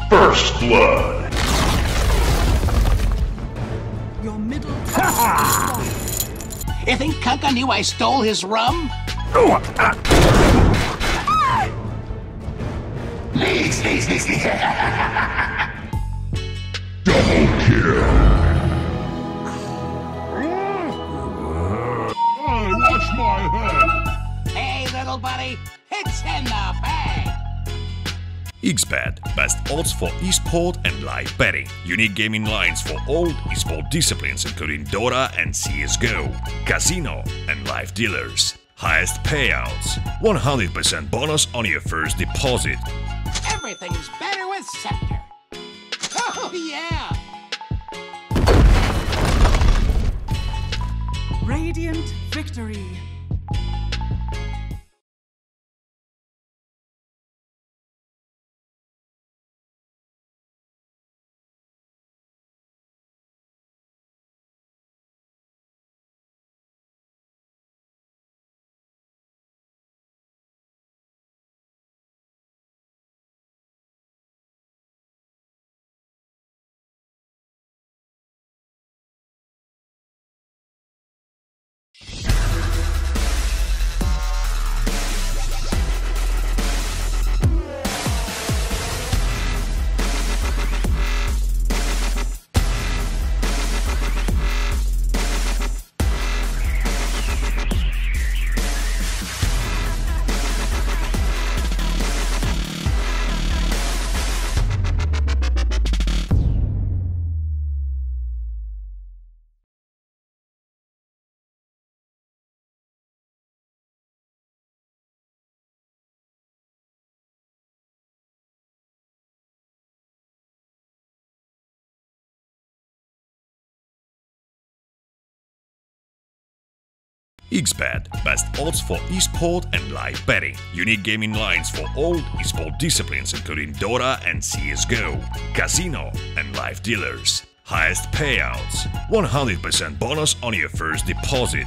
First blood. Your middle You think Kunka knew I stole his rum? Double kill. Hey, watch my head. Hey, little buddy, it's in the bag. XBet, best odds for esport and live betting. Unique gaming lines for all esport disciplines including Dota and CSGO, casino and live dealers. Highest payouts, 100% bonus on your first deposit. Everything's better with Scepter. Oh, yeah. Radiant victory. XBet, best odds for esport and live betting. Unique gaming lines for all esport disciplines including Dota and CSGO. Casino and live dealers. Highest payouts. 100% bonus on your first deposit.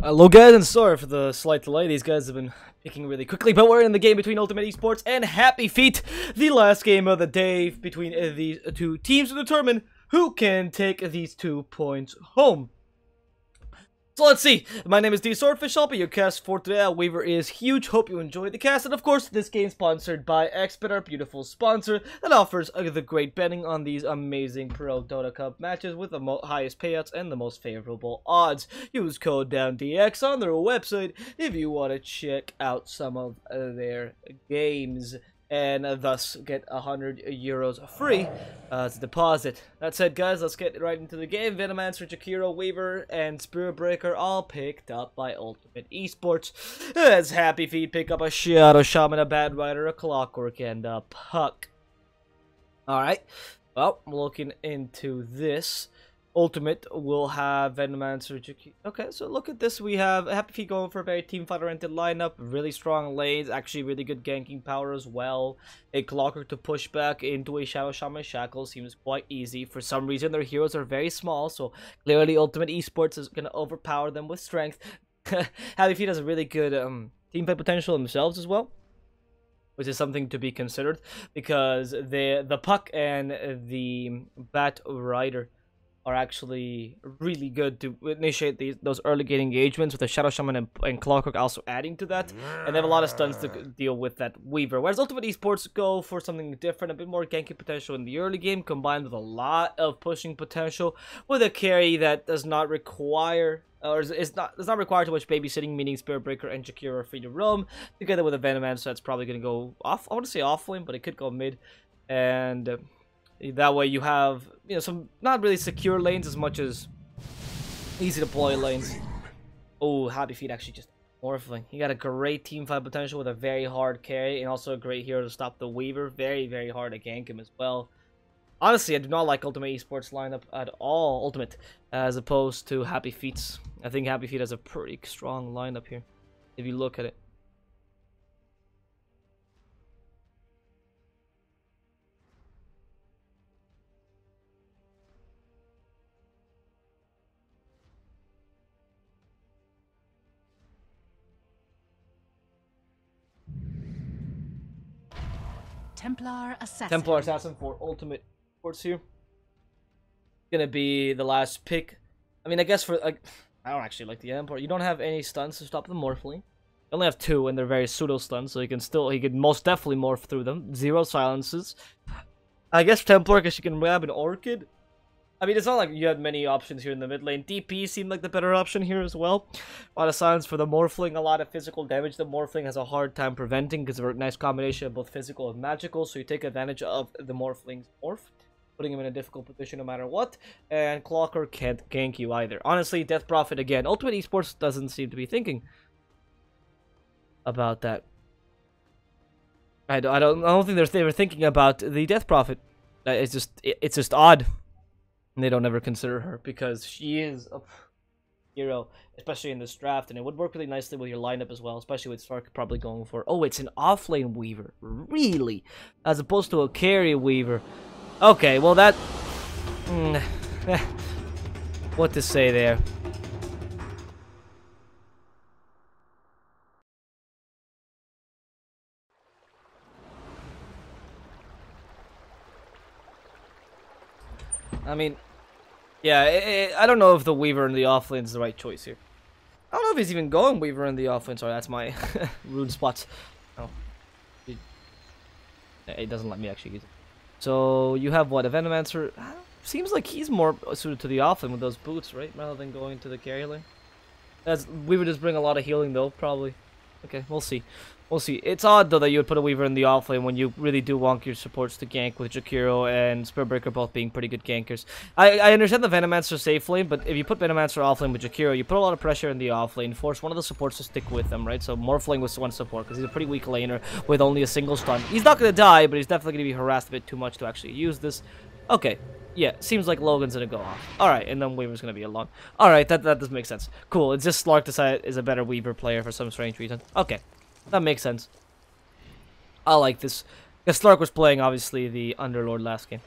Hello guys, and sorry for the slight delay. These guys have been picking really quickly, but we're in the game between Ultimate Esports and Happy Feet, the last game of the day between these two teams to determine who can take these 2 points home. So let's see. My name is D Swordfish. I'll be your cast for today. Our waiver is huge. Hope you enjoyed the cast. And of course, this game sponsored by XBet, our beautiful sponsor that offers the great betting on these amazing Prodota Cup matches with the highest payouts and the most favorable odds. Use code DOWNDX on their website if you want to check out some of their games, and thus get 100 euros free as a deposit. That said, guys, let's get right into the game. Venomancer, Jakiro, Weaver, and Spirit Breaker all picked up by Ultimate Esports. As Happy Feet pick up a Shadow Shaman, a Bad Rider, a Clockwork, and a Puck. Alright, well, looking into this. Ultimate will have Venomancer, Jakiro. Okay, so look at this. We have Happy Feet going for a very team fight-oriented lineup. Really strong lanes, actually really good ganking power as well. A Clockwork to push back into a Shadow Shaman Shackle seems quite easy. For some reason, their heroes are very small, so clearly Ultimate Esports is going to overpower them with strength. Happy Feet has a really good team fight potential themselves as well, which is something to be considered, because the Puck and the Bat Rider are actually really good to initiate those early game engagements, with the Shadow Shaman and Clockwork also adding to that, and they have a lot of stuns to deal with that Weaver. Whereas Ultimate Esports go for something different, a bit more ganking potential in the early game, combined with a lot of pushing potential, with a carry that does not require, or is not required too much babysitting, meaning Spirit Breaker and Jakiro are free to roam, together with a Venomancer, so that's probably going to go off. I want to say off lane, but it could go mid, and that way you have, you know, some not really secure lanes as much as easy deploy lanes. Oh, Happy Feet actually just morphling. He got a great team fight potential with a very hard carry, and also a great hero to stop the Weaver. Very, very hard to gank him as well. Honestly, I do not like Ultimate Esports lineup at all, Ultimate, as opposed to Happy Feet's. I think Happy Feet has a pretty strong lineup here, if you look at it. Templar Assassin. Templar Assassin for Ultimate Esports here. Gonna be the last pick. I mean, I guess for, like, I don't actually like the Empire. You don't have any stuns to stop the morphling. You only have 2, and they're very pseudo stuns, so he can most definitely morph through them. 0 silences. I guess Templar, because you can grab an Orchid. I mean, it's not like you had many options here in the mid lane. DP seemed like the better option here as well. A lot of silence for the Morphling, a lot of physical damage the Morphling has a hard time preventing, because of a nice combination of both physical and magical, so you take advantage of the Morphling's morph, putting him in a difficult position no matter what, and Clocker can't gank you either. Honestly, Death Prophet again. Ultimate Esports doesn't seem to be thinking about that. I don't think they were thinking about the Death Prophet. it's just odd. And they don't ever consider her because she is a hero, especially in this draft, and it would work really nicely with your lineup as well, especially with Stark probably going for. Oh, it's an offlane Weaver, really, as opposed to a carry Weaver. Okay, well that. What to say there? I mean, yeah, I don't know if the Weaver in the offlane is the right choice here. I don't know if he's even going Weaver in the offlane. Sorry, that's my rune spots. Oh, it doesn't let me actually use it. So you have what, a Venomancer? Seems like he's more suited to the offlane with those boots, right? Rather than going to the carry lane. Weaver does bring a lot of healing though, probably. Okay, we'll see. We'll see. It's odd, though, that you would put a Weaver in the offlane when you really do want your supports to gank, with Jakiro and Spiritbreaker both being pretty good gankers. I understand the Venomancer safe lane, but if you put Venomancer offlane with Jakiro, you put a lot of pressure in the offlane, force one of the supports to stick with them, right? So Morphling with one support, because he's a pretty weak laner with only a single stun. He's not going to die, but he's definitely going to be harassed a bit too much to actually use this. Okay. Yeah, seems like Logan's gonna go off. Alright, and then Weaver's gonna be alone. Alright, that does make sense. Cool, it's just Slark decided is a better Weaver player for some strange reason. Okay, that makes sense. I like this. Because Slark was playing, obviously, the Underlord last game.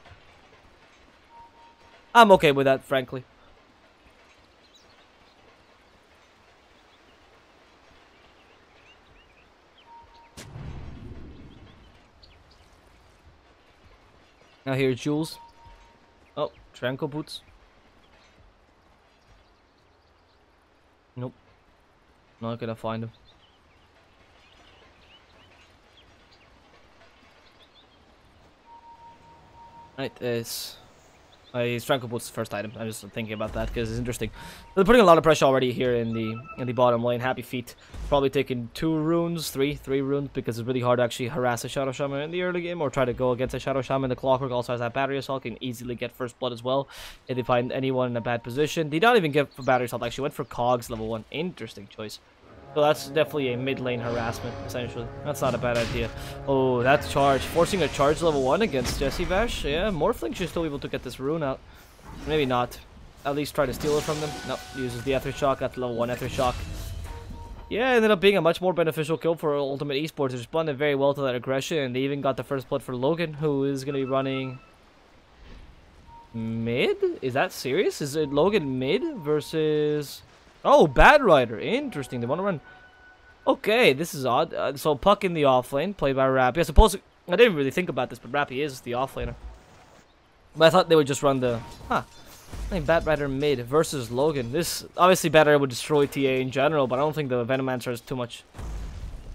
I'm okay with that, frankly. Now here, Jules. Oh, Tranquil Boots. Nope. Not gonna find him. Right, he's Tranquil Boots' first item. I'm just thinking about that because it's interesting. They're putting a lot of pressure already here in the bottom lane. Happy Feet probably taking three runes because it's really hard to actually harass a Shadow Shaman in the early game or try to go against a Shadow Shaman. The Clockwork also has that Battery Assault, can easily get first blood as well if they find anyone in a bad position. They don't even get for Battery Assault. Actually went for Cogs level 1. Interesting choice. So that's definitely a mid lane harassment, essentially. That's not a bad idea. Oh, that's charge. Forcing a charge level 1 against Jesse Vash. Yeah, Morphling should still be able to get this rune out. Maybe not. At least try to steal it from them. Nope, uses the Ether Shock at level 1 Ether Shock. Yeah, ended up being a much more beneficial kill for Ultimate Esports. They responded very well to that aggression, and they even got the first blood for Logan, who is going to be running... mid? Is that serious? Is it Logan mid versus... Oh, Bad Rider. Interesting. They want to run... Okay, this is odd. So, Puck in the offlane, played by Rappy. I suppose... I didn't really think about this, but Rappy is the offlaner. But I thought they would just run the... Huh. I think Bat Rider mid versus Logan. This... Obviously, Bat Rider would destroy TA in general, but I don't think the Venomancer is too much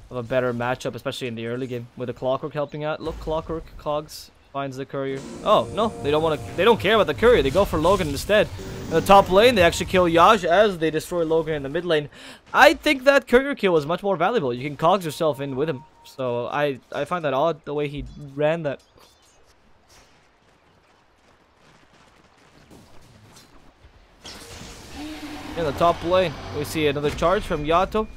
of a better matchup, especially in the early game. With the Clockwork helping out. Look, Clockwork, Cogs finds the courier. Oh, no. They don't want to... They don't care about the courier. They go for Logan instead. In the top lane, they actually kill Yaj as they destroy Logan in the mid lane. I think that courier kill was much more valuable. You can Cogs yourself in with him. So, I find that odd, the way he ran that. In the top lane, we see another charge from Yato.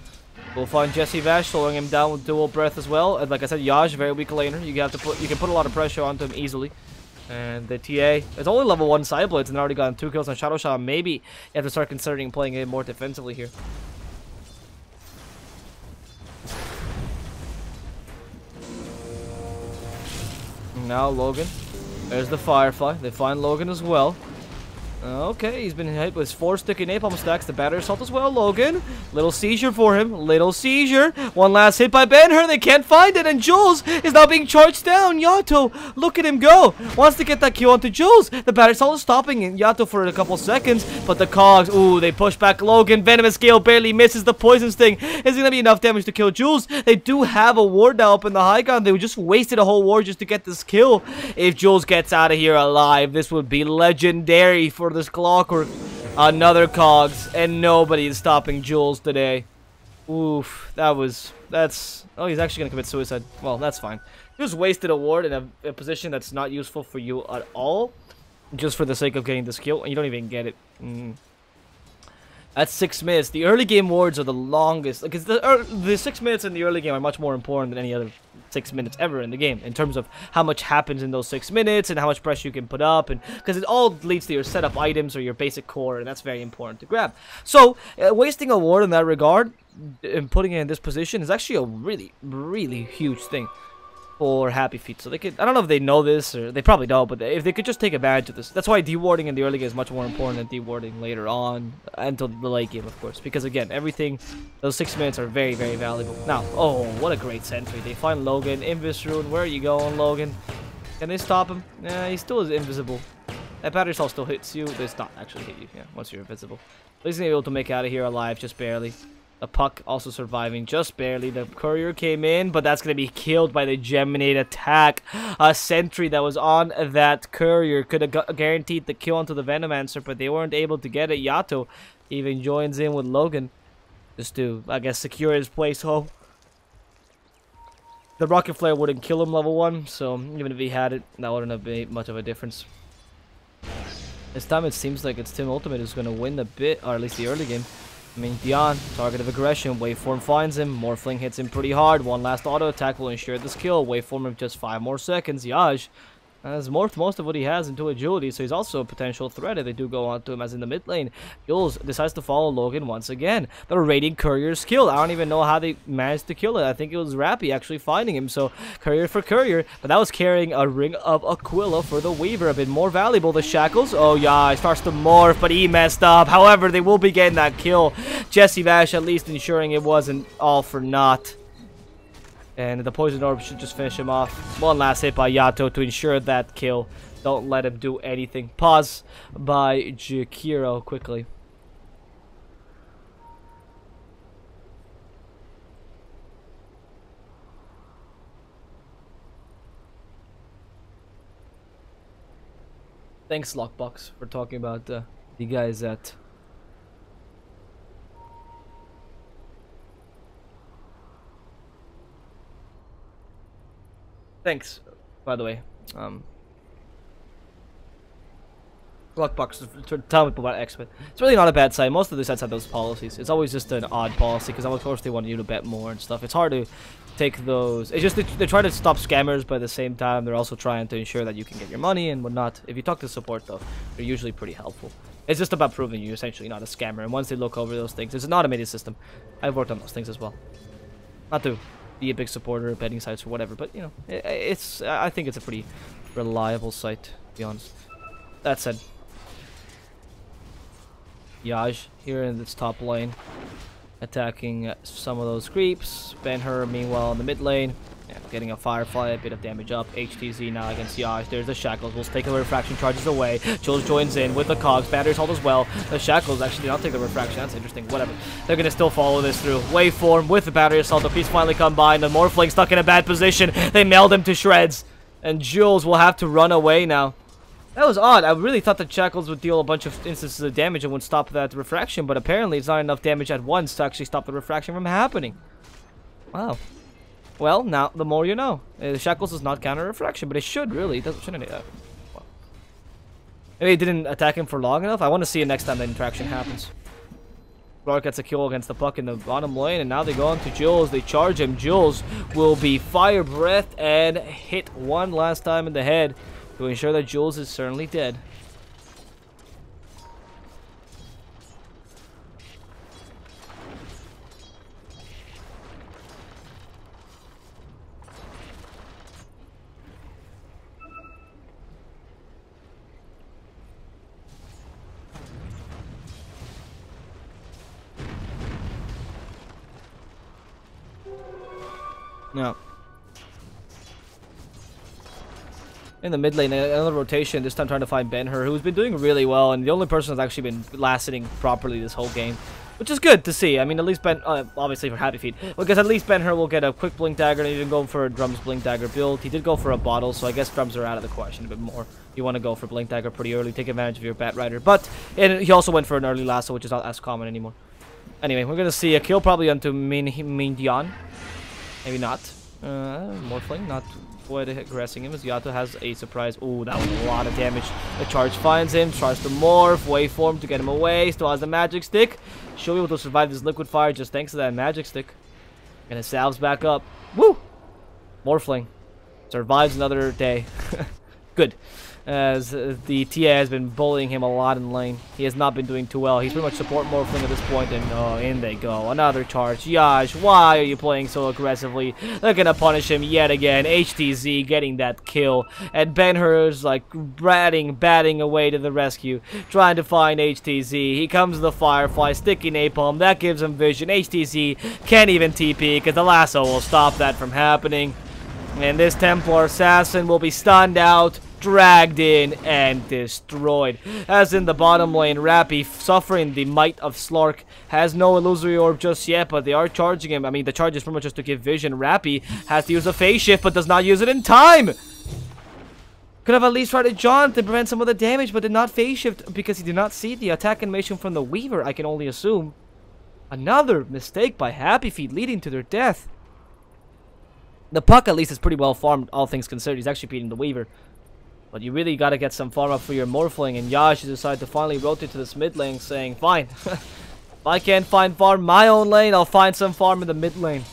We'll find Jesse Vash slowing him down with dual breath as well. And like I said, Yaj, very weak laner. You can put a lot of pressure onto him easily. And the TA, it's only level 1 Sideblades and already gotten 2 kills on Shadow Shaman. Maybe you have to start considering playing it more defensively here. Now Logan. There's the Firefly. They find Logan as well. Okay, he's been hit with 4 sticky napalm stacks. The Battery Assault as well, Logan. Little seizure for him. Little seizure. One last hit by Ben-Hur. They can't find it. And Jules is now being charged down. Yato, look at him go. Wants to get that Q onto Jules. The Battery Assault is stopping Yato for a couple seconds. But the Cogs, ooh, they push back Logan. Venomous Gale barely misses the Poison Sting. Is going to be enough damage to kill Jules. They do have a ward now up in the high ground. They just wasted a whole ward just to get this kill. If Jules gets out of here alive, this would be legendary for this Clockwork. Another Cogs, and nobody is stopping Jules today. Oof, that's oh, he's actually gonna commit suicide. Well, that's fine. You just wasted a ward in a position that's not useful for you at all, just for the sake of getting this kill, and you don't even get it. That's 6 minutes. The early game wards are the longest, because the 6 minutes in the early game are much more important than any other 6 minutes ever in the game, in terms of how much happens in those 6 minutes and how much pressure you can put up, and because it all leads to your setup items or your basic core, and that's very important to grab. So wasting a ward in that regard and putting it in this position is actually a really, really huge thing for Happy Feet. So they could, I don't know if they know this, or they probably don't, but if they could just take advantage of this. That's why dewarding in the early game is much more important than dewarding later on, until the late game, of course. Because again, everything, those 6 minutes are very, very valuable. Now, oh, what a great sentry. They find Logan, Invis Rune. Where are you going, Logan? Can they stop him? Nah, he still is invisible. That battery cell still hits you. Does not actually hit you, yeah, once you're invisible. But he's gonna be able to make it out of here alive, just barely. The puck also surviving just barely. The courier came in, but that's going to be killed by the Geminate attack. A sentry that was on that courier could have guaranteed the kill onto the Venomancer, but they weren't able to get it. Yato even joins in with Logan just to, I guess, secure his place home. The Rocket Flare wouldn't kill him level 1, so even if he had it, that wouldn't have made much of a difference. This time it seems like it's Team Ultimate who's going to win the bit, or at least the early game. I mean, Dion, target of aggression, Waveform finds him, Morphling hits him pretty hard, one last auto attack will ensure this kill, Waveform of just 5 more seconds. Yaj has morphed most of what he has into agility, so he's also a potential threat if they do go on to him, as in the mid lane. Jules decides to follow Logan once again. The raiding courier's kill. I don't even know how they managed to kill it. I think it was Rappy actually finding him, so courier for courier. But that was carrying a Ring of Aquila for the Weaver, a bit more valuable. The Shackles, oh yeah, he starts to morph, but he messed up. However, they will be getting that kill. Jesse Vash at least ensuring it wasn't all for naught. And the Poison Orb should just finish him off. One last hit by Yato to ensure that kill. Don't let him do anything. Pause by Jakiro quickly. Thanks, Lockbox, for talking about the guys at... Thanks, by the way. Lockbox, tell me about X-Men. It's really not a bad site. Most of the sets have those policies. It's always just an odd policy, because of course they want you to bet more and stuff. It's hard to take those. It's just they try to stop scammers, but at the same time, they're also trying to ensure that you can get your money and whatnot. If you talk to support, though, they're usually pretty helpful. It's just about proving you're essentially not a scammer. And once they look over those things, it's an automated system. I've worked on those things as well. Not to be a big supporter of betting sites or whatever, but you know, I think it's a pretty reliable site, to be honest. That said, Yaj here in this top lane, attacking some of those creeps. Ben-Hur meanwhile in the mid lane, yeah, getting a Firefly, a bit of damage up. HTZ now against Yaj. There's the Shackles. We'll take the refraction charges away. Jules joins in with the cogs. Batteries hold as well. The Shackles actually don't take the refraction. That's interesting. Whatever. They're going to still follow this through. Waveform with the battery assault. The piece finally combined. The Morphling stuck in a bad position. They meld him to shreds. And Jules will have to run away now. That was odd. I really thought the Shackles would deal a bunch of instances of damage and would stop that refraction, but apparently it's not enough damage at once to actually stop the refraction from happening. Wow. Well, now the more you know. The Shackles does not counter refraction, but it should really. It doesn't, shouldn't it? Well. Maybe it didn't attack him for long enough. I want to see it next time the interaction happens. Clark gets a kill against the puck in the bottom lane, and now they go on to Jules. They charge him. Jules will be fire breathed and hit one last time in the head to ensure that Jules is certainly dead. No. In the mid lane, another rotation, this time trying to find Ben-Hur, who's been doing really well, and the only person that's actually been last-hitting properly this whole game. Which is good to see. I mean, at least obviously for Happy Feet, because at least Ben-Hur will get a quick Blink Dagger and even go for a Drums Blink Dagger build. He did go for a bottle, so I guess Drums are out of the question a bit more. You want to go for Blink Dagger pretty early, take advantage of your Bat Rider. But he also went for an early Lasso, which is not as common anymore. Anyway, we're going to see a kill probably onto Min Dion. Maybe not. Morphling, not quite aggressing him as Yato has a surprise. Ooh, that was a lot of damage. The charge finds him, tries to morph, waveform to get him away, still has the magic stick. She'll be able to survive this liquid fire just thanks to that magic stick. And it salves back up. Woo! Morphling survives another day. Good. As the TA has been bullying him a lot in lane. He has not been doing too well. He's pretty much support Morphling at this point, and oh, in they go. Another charge. Yash, why are you playing so aggressively? They're gonna punish him yet again. HTZ getting that kill. And Ben-Hur's like batting away to the rescue, trying to find HTZ. He comes to the Firefly, sticky napalm. That gives him vision. HTZ can't even TP because the lasso will stop that from happening. And this Templar Assassin will be stunned out, dragged in, and destroyed. As in the bottom lane, Rappy, suffering the might of Slark, has no illusory orb just yet, but they are charging him. I mean, the charge is pretty much just to give vision. Rappy has to use a phase shift, but does not use it in time. Could have at least tried to jaunt to prevent some of the damage, but did not phase shift because he did not see the attack animation from the Weaver, I can only assume. Another mistake by Happy Feet leading to their death. The Puck at least is pretty well farmed, all things considered. He's actually beating the Weaver. But you really got to get some farm up for your Morphling, and Yash decided to finally rotate to this mid lane, saying, fine, if I can't find farm my own lane, I'll find some farm in the mid lane.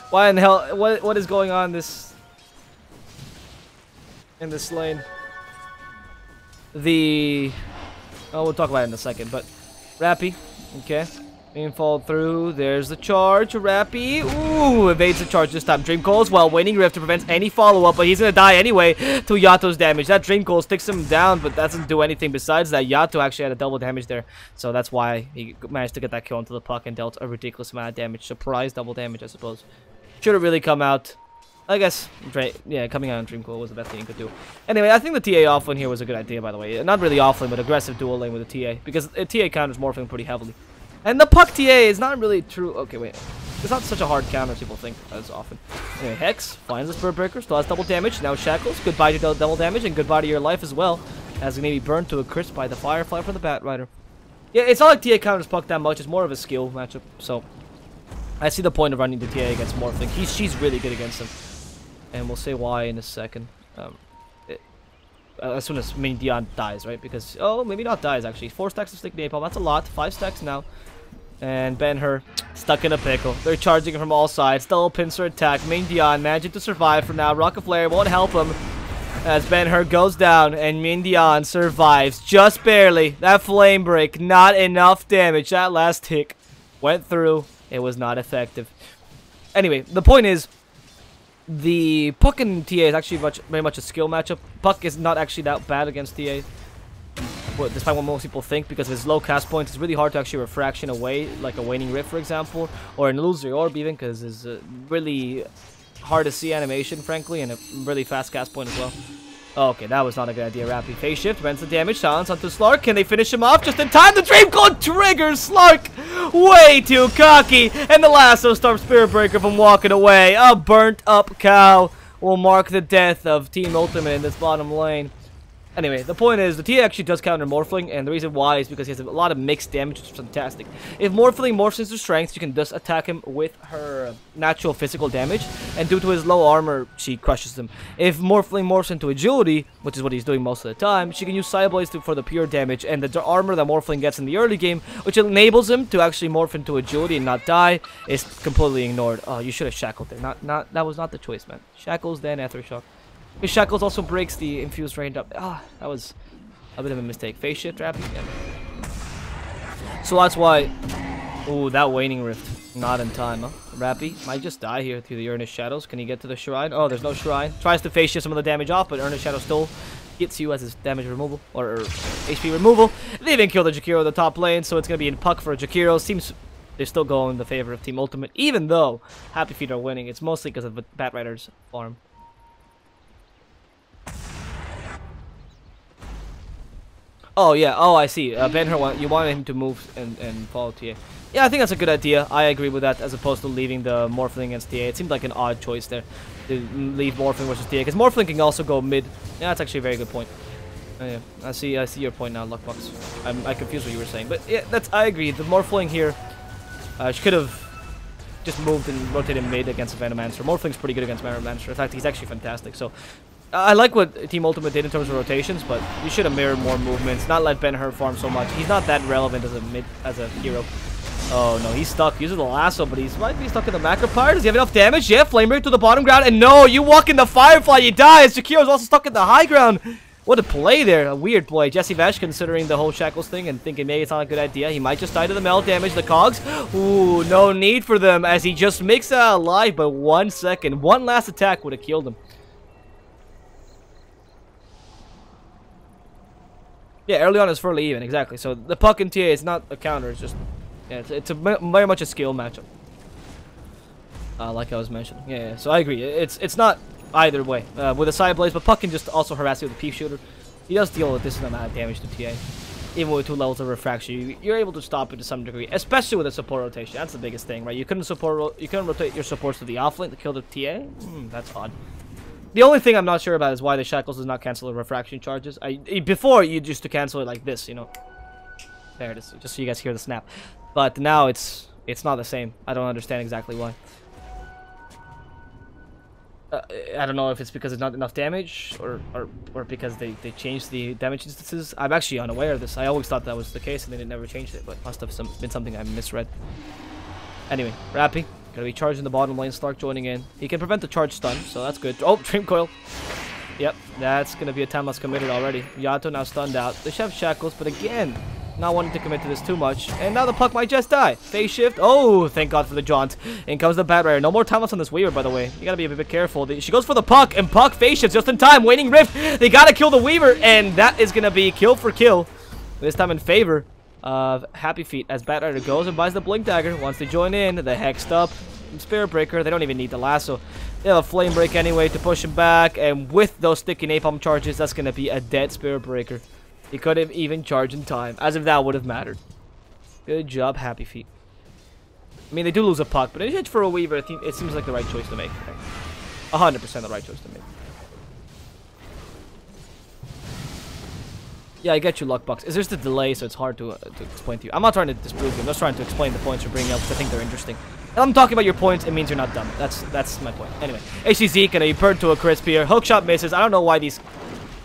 Why in the hell, what is going on in this lane? Oh, we'll talk about it in a second, but Rappy, okay. Being followed through. There's the charge. Rappy. Ooh, evades the charge this time. Dream Coil as well. Waning Rift to prevent any follow-up, but he's going to die anyway to Yato's damage. That Dream Coil sticks him down, but doesn't do anything besides that. Yato actually had a double damage there, so that's why he managed to get that kill onto the Puck and dealt a ridiculous amount of damage. Surprise double damage, I suppose. Should have really come out. I guess, yeah, coming out on Dream Coil was the best thing you could do. Anyway, I think the TA offlane here was a good idea, by the way. Not really offlane, but aggressive dual lane with the TA, because TA counters Morphling pretty heavily. And the Puck TA is not really true. Okay, wait. It's not such a hard counter as people think as often. Anyway, Hex finds the Spirit Breaker, still has double damage. Now Shackles, goodbye to double damage, and goodbye to your life as well. As it may be burned to a crisp by the Firefly from the Bat Rider. Yeah, it's not like TA counters Puck that much. It's more of a skill matchup. So, I see the point of running the TA against Morphling. She's really good against him. And we'll say why in a second. As soon as Dion dies, right? Because, oh, maybe not dies, actually. 4 stacks of Stick Napalm, that's a lot. 5 stacks now. And Ben-Hur stuck in a pickle. They're charging from all sides. Double pincer attack. Main Dion managing to survive for now. Rocket Flare won't help him. As Ben-Hur goes down and Main Dion survives. Just barely. That Flame Break, not enough damage. That last tick went through. It was not effective. Anyway, the point is, the Puck and TA is actually very much a skill matchup. Puck is not actually that bad against TA. Well, despite what most people think, because of his low cast points, it's really hard to actually refraction away, like a Waning Rift, for example, or an Illusory Orb even, because it's really hard to see animation, frankly, and a really fast cast point as well. Okay, that was not a good idea. Rappy phase shift, rents the damage, silence onto Slark. Can they finish him off just in time? The Dream Coil triggers Slark! Way too cocky! And the lasso stops Spirit Breaker from walking away. A burnt up cow will mark the death of Team Ultimate in this bottom lane. Anyway, the point is, the TA actually does counter Morphling, and the reason why is because he has a lot of mixed damage, which is fantastic. If Morphling morphs into strength, you can just attack him with her natural physical damage, and due to his low armor, she crushes him. If Morphling morphs into agility, which is what he's doing most of the time, she can use Side Blades for the pure damage, and the armor that Morphling gets in the early game, which enables him to actually morph into agility and not die, is completely ignored. Oh, you should have shackled there. That was not the choice, man. Shackles, then Aethershock. His Shackles also breaks the infused range up. Ah, that was a bit of a mistake. Phase shift, Rappy. Yeah. So that's why. Ooh, that Waning Rift. Not in time, huh? Rappy might just die here through the Earnest Shadows. Can he get to the Shrine? Oh, there's no Shrine. Tries to phase shift some of the damage off, but Earnest Shadow still hits you as his damage removal, or HP removal. They even kill the Jakiro in the top lane, so it's going to be in Puck for a Jakiro. Seems they're still going in the favor of Team Ultimate, even though Happy Feet are winning. It's mostly because of the Bat Rider's farm. Oh, yeah. Oh, I see. Ben-Hur, you wanted him to move and follow TA. Yeah, I think that's a good idea. I agree with that, as opposed to leaving the Morphling against TA. It seemed like an odd choice there, to leave Morphling versus TA, because Morphling can also go mid. Yeah, that's actually a very good point. Oh, yeah, I see your point now, Luckbox. I confused what you were saying, but yeah, I agree. The Morphling here, she could have just moved and rotated mid against Venomancer. Morphling's pretty good against Venomancer. In fact, he's actually fantastic. So I like what Team Ultimate did in terms of rotations, but you should have mirrored more movements, not let Ben-Hur farm so much. He's not that relevant as a hero. Oh no, he's stuck. Uses the lasso, but he might be stuck in the macro pyre. Does he have enough damage? Yeah, flame break to the bottom ground. And no, you walk in the firefly, you die. Shakiro's also stuck in the high ground. What a play there. A weird play. Jesse Vesh considering the whole shackles thing and thinking maybe it's not a good idea. He might just die to the melt damage. The cogs. Ooh, no need for them as he just makes it out alive by 1 second. One last attack would have killed him. Yeah, early on is fairly even, exactly. So the puck and TA is not a counter, it's just... Yeah, it's very much a skill matchup. Like I was mentioning. Yeah, so I agree. It's not either way with a side blaze, but puck can just also harass you with a peep shooter. He does deal with this amount of damage to TA. Even with 2 levels of refraction, you're able to stop it to some degree, especially with a support rotation. That's the biggest thing, right? You couldn't rotate your supports to the offlane to kill the TA? That's odd. The only thing I'm not sure about is why the shackles does not cancel the refraction charges. Before, you used to cancel it like this, you know. There it is, just so you guys hear the snap. But now it's not the same. I don't understand exactly why. I don't know if it's because it's not enough damage or because they changed the damage instances. I'm actually unaware of this. I always thought that was the case and they never changed it, but must have been something I misread. Anyway, Rappy. Gonna be charging the bottom lane, Stark joining in. He can prevent the charge stun, so that's good. Oh, Dream Coil. Yep, that's gonna be a time loss committed already. Yato now stunned out. They should have shackles, but again, not wanting to commit to this too much. And now the puck might just die. Phase shift. Oh, thank God for the jaunt. In comes the Bat Rider. No more time loss on this Weaver, by the way. You gotta be a bit careful. She goes for the puck, and puck phase shifts just in time. Waiting Rift. They gotta kill the Weaver, and that is gonna be kill for kill. This time in favor of Happy Feet as Bat Rider goes and buys the Blink Dagger. Once they join in, the Hexed up Spirit Breaker. They don't even need the lasso. They have a Flame Break anyway to push him back, and with those sticky Napalm charges, that's going to be a dead Spirit Breaker. He couldn't even charge in time, as if that would have mattered. Good job, Happy Feet. I mean, they do lose a puck, but a hit for a Weaver, it seems like the right choice to make. 100% the right choice to make. Yeah, I get you, Luckbox. It's just a delay, so it's hard to explain to you. I'm not trying to disprove you. I'm just trying to explain the points you're bringing up because I think they're interesting. If I'm talking about your points, it means you're not dumb. That's my point. Anyway, HCZ gonna be burned to a crisp here. Hookshot misses. I don't know why these...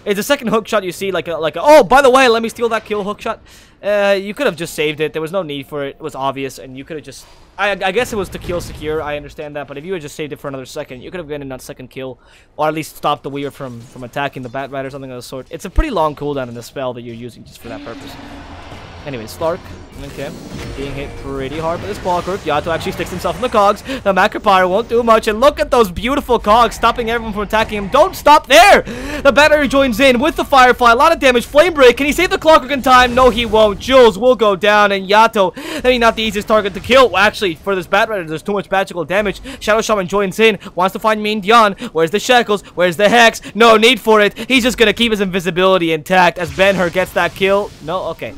It's the second hookshot you see, like a... Oh, by the way, let me steal that kill hookshot. You could have just saved it. There was no need for it. It was obvious, and you could have just... I guess it was to kill secure. I understand that, but if you had just saved it for another second, you could have gotten that second kill, or at least stopped the Weaver from attacking the Bat Rider or something of the sort. It's a pretty long cooldown in the spell that you're using just for that purpose. Anyway, Stark, okay, being hit pretty hard by this ball group. Yato actually sticks himself in the cogs. The Macropyre won't do much, and look at those beautiful cogs stopping everyone from attacking him. Don't stop there! The battery joins in with the Firefly. A lot of damage. Flame Break. Can he save the Clockwork in time? No, he won't. Jules will go down, and Yato, maybe not the easiest target to kill. Well, actually, for this Bat Rider, there's too much magical damage. Shadow Shaman joins in, wants to find Mean Dion. Where's the Shackles? Where's the Hex? No need for it. He's just gonna keep his invisibility intact as Ben-Hur gets that kill. No? Okay.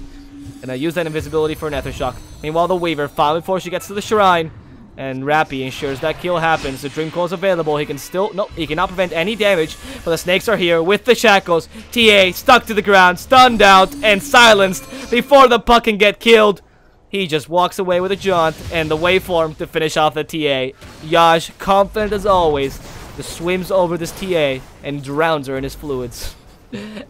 And I use that invisibility for an Ether Shock. Meanwhile, the Weaver, finally before she gets to the Shrine, and Rappy ensures that kill happens. The Dream Coil is available. He can still... Nope, he cannot prevent any damage. But the Snakes are here with the Shackles. TA stuck to the ground, stunned out, and silenced before the puck can get killed. He just walks away with a jaunt and the waveform to finish off the TA. Yash, confident as always, just swims over this TA and drowns her in his fluids.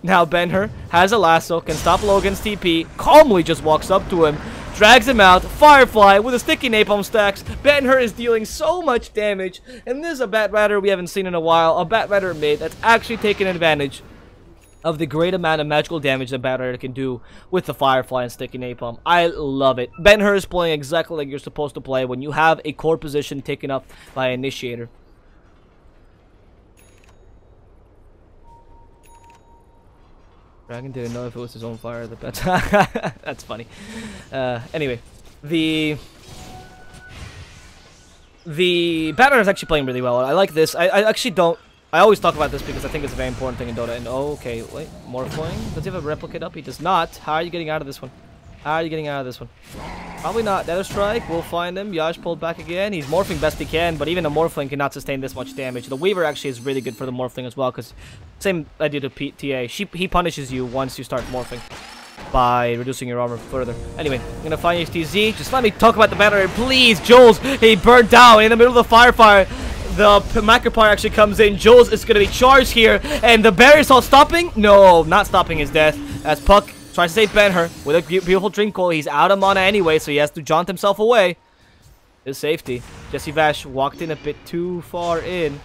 Now Ben-Hur has a lasso, can stop Logan's TP, calmly just walks up to him, drags him out. Firefly with a sticky napalm stacks. Ben-Hur is dealing so much damage, and this is a Bat Rider we haven't seen in a while, a Bat Rider mid that's actually taken advantage of the great amount of magical damage that Bat Rider can do with the Firefly and sticky napalm. I love it. Ben-Hur is playing exactly like you're supposed to play when you have a core position taken up by Initiator. Dragon didn't know if it was his own fire. That's funny. Anyway, the Bat Rider is actually playing really well. I like this. I actually don't. I always talk about this because I think it's a very important thing in Dota. And oh, okay, wait, Morphling. Does he have a replicate up? He does not. How are you getting out of this one? How are you getting out of this one? Probably not. Nether Strike. We'll find him. Yash pulled back again. He's morphing best he can, but even a Morphling cannot sustain this much damage. The Weaver actually is really good for the Morphling as well, because same idea to TA. He punishes you once you start morphing by reducing your armor further. Anyway, I'm gonna find HTZ. Just let me talk about the battery, please. Jules, he burned down in the middle of the Firefire. The Macropyre actually comes in. Jules is going to be charged here. And the barrier's all stopping? No, not stopping his death. As Puck Tries to save Ben-Hur with a beautiful Dream Coil. He's out of mana anyway, so he has to jaunt himself away. His safety. Jesse Vash walked in a bit too far in.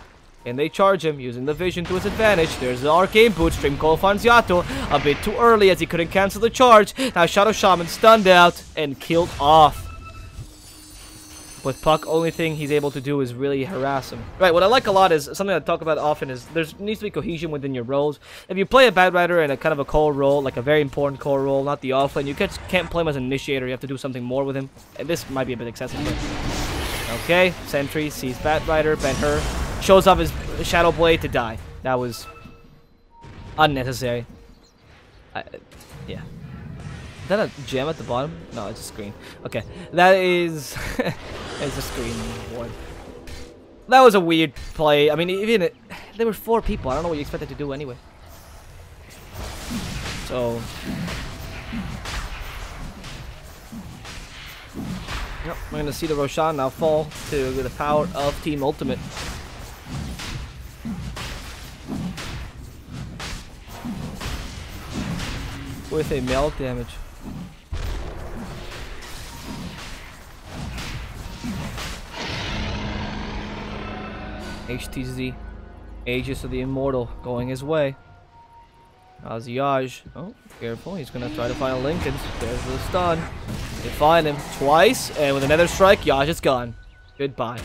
And they charge him, using the vision to his advantage. There's the Arcane Boot. Dream Coil finds Yato a bit too early as he couldn't cancel the charge. Now Shadow Shaman stunned out and killed off. With Puck, only thing he's able to do is really harass him. Right, what I like a lot is, something I talk about often is, there needs to be cohesion within your roles. If you play a Bad Rider in a kind of a core role, like a very important core role, not the offlane, you can't play him as an initiator, you have to do something more with him. And this might be a bit excessive here. Okay, Sentry sees Bad Rider, Ben-Hur, shows off his Shadow Blade to die. That was unnecessary. Yeah. Is that a gem at the bottom? No, it's a screen. Okay, that is... it's a screen board. That was a weird play. I mean, even there were 4 people. I don't know what you expected to do anyway. So... Yep, we're going to see the Roshan now fall to the power of Team Ultimate. With a melt damage. HTZ, Aegis of the Immortal, going his way. How's Yaj? Oh, careful, he's gonna try to find Lincoln. There's the stun. They find him twice, and with another strike, Yaj is gone. Goodbye.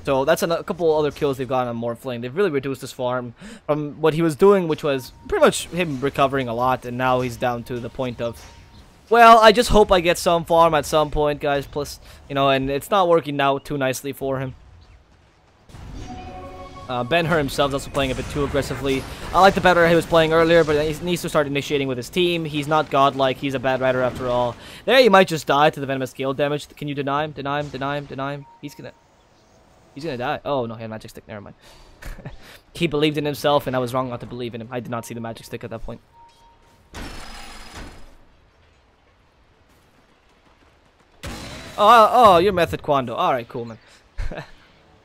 So that's a couple other kills they've gotten on Morphling. They've really reduced his farm from what he was doing, which was pretty much him recovering a lot, and now he's down to the point of, well, I just hope I get some farm at some point, guys. Plus, you know, and it's not working out too nicely for him. Ben-Hur himself is also playing a bit too aggressively. I like the better he was playing earlier, but he needs to start initiating with his team. He's not godlike. He's a bad rider after all. There, he might just die to the Venomous Gale damage. Can you deny him? Deny him? Deny him? Deny him? He's gonna die. Oh, no, he had Magic Stick. Never mind. He believed in himself, and I was wrong not to believe in him. I did not see the Magic Stick at that point. Oh, you're Method Quando. Alright, cool, man.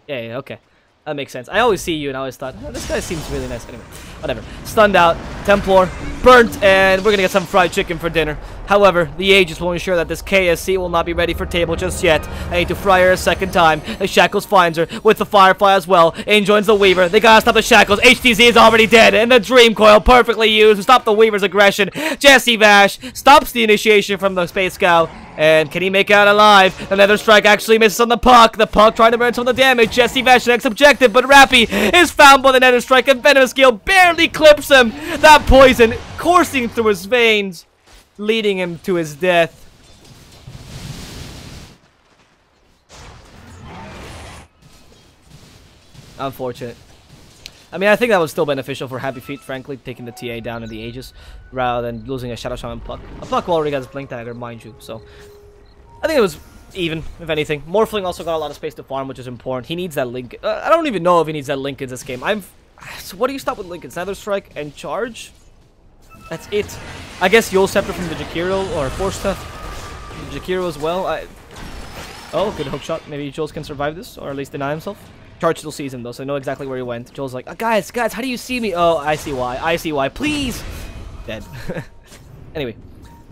Yeah, okay. That makes sense. I always see you, and I always thought, oh, this guy seems really nice. Anyway, whatever. Stunned out, Templar, burnt, and we're gonna get some fried chicken for dinner. However, the Aegis will ensure that this KSC will not be ready for table just yet. I need to fry her a second time. The Shackles finds her with the Firefly as well. In joins the Weaver. They gotta stop the Shackles. HTZ is already dead, and the Dream Coil perfectly used to stop the Weaver's aggression. Jesse Vash stops the initiation from the Space Scout. And can he make it out alive? Another strike actually misses on the Puck. The Puck trying to burn some of the damage. Jesse Vash next objective, but Rappy is found by the Nether Strike, and Venomous Gale barely clips him. That poison coursing through his veins, leading him to his death. Unfortunate. I mean, I think that was still beneficial for Happy Feet, frankly, taking the TA down in the Aegis, rather than losing a Shadow Shaman Puck. A Puck already got his Blink Dagger, mind you, so... I think it was even, if anything. Morphling also got a lot of space to farm, which is important. He needs that Link. I don't even know if he needs that Link in this game. So what do you stop with Lincoln? Nether Strike and Charge? That's it. I guess Yule Scepter from the Jakiro, or Force Stuff. The Jakiro as well. Oh, good hook shot. Maybe Jules can survive this, or at least deny himself. Charge still sees him though, so I know exactly where he went. Joel's like, guys, how do you see me? Oh, I see why. I see why. Please! Dead. Anyway.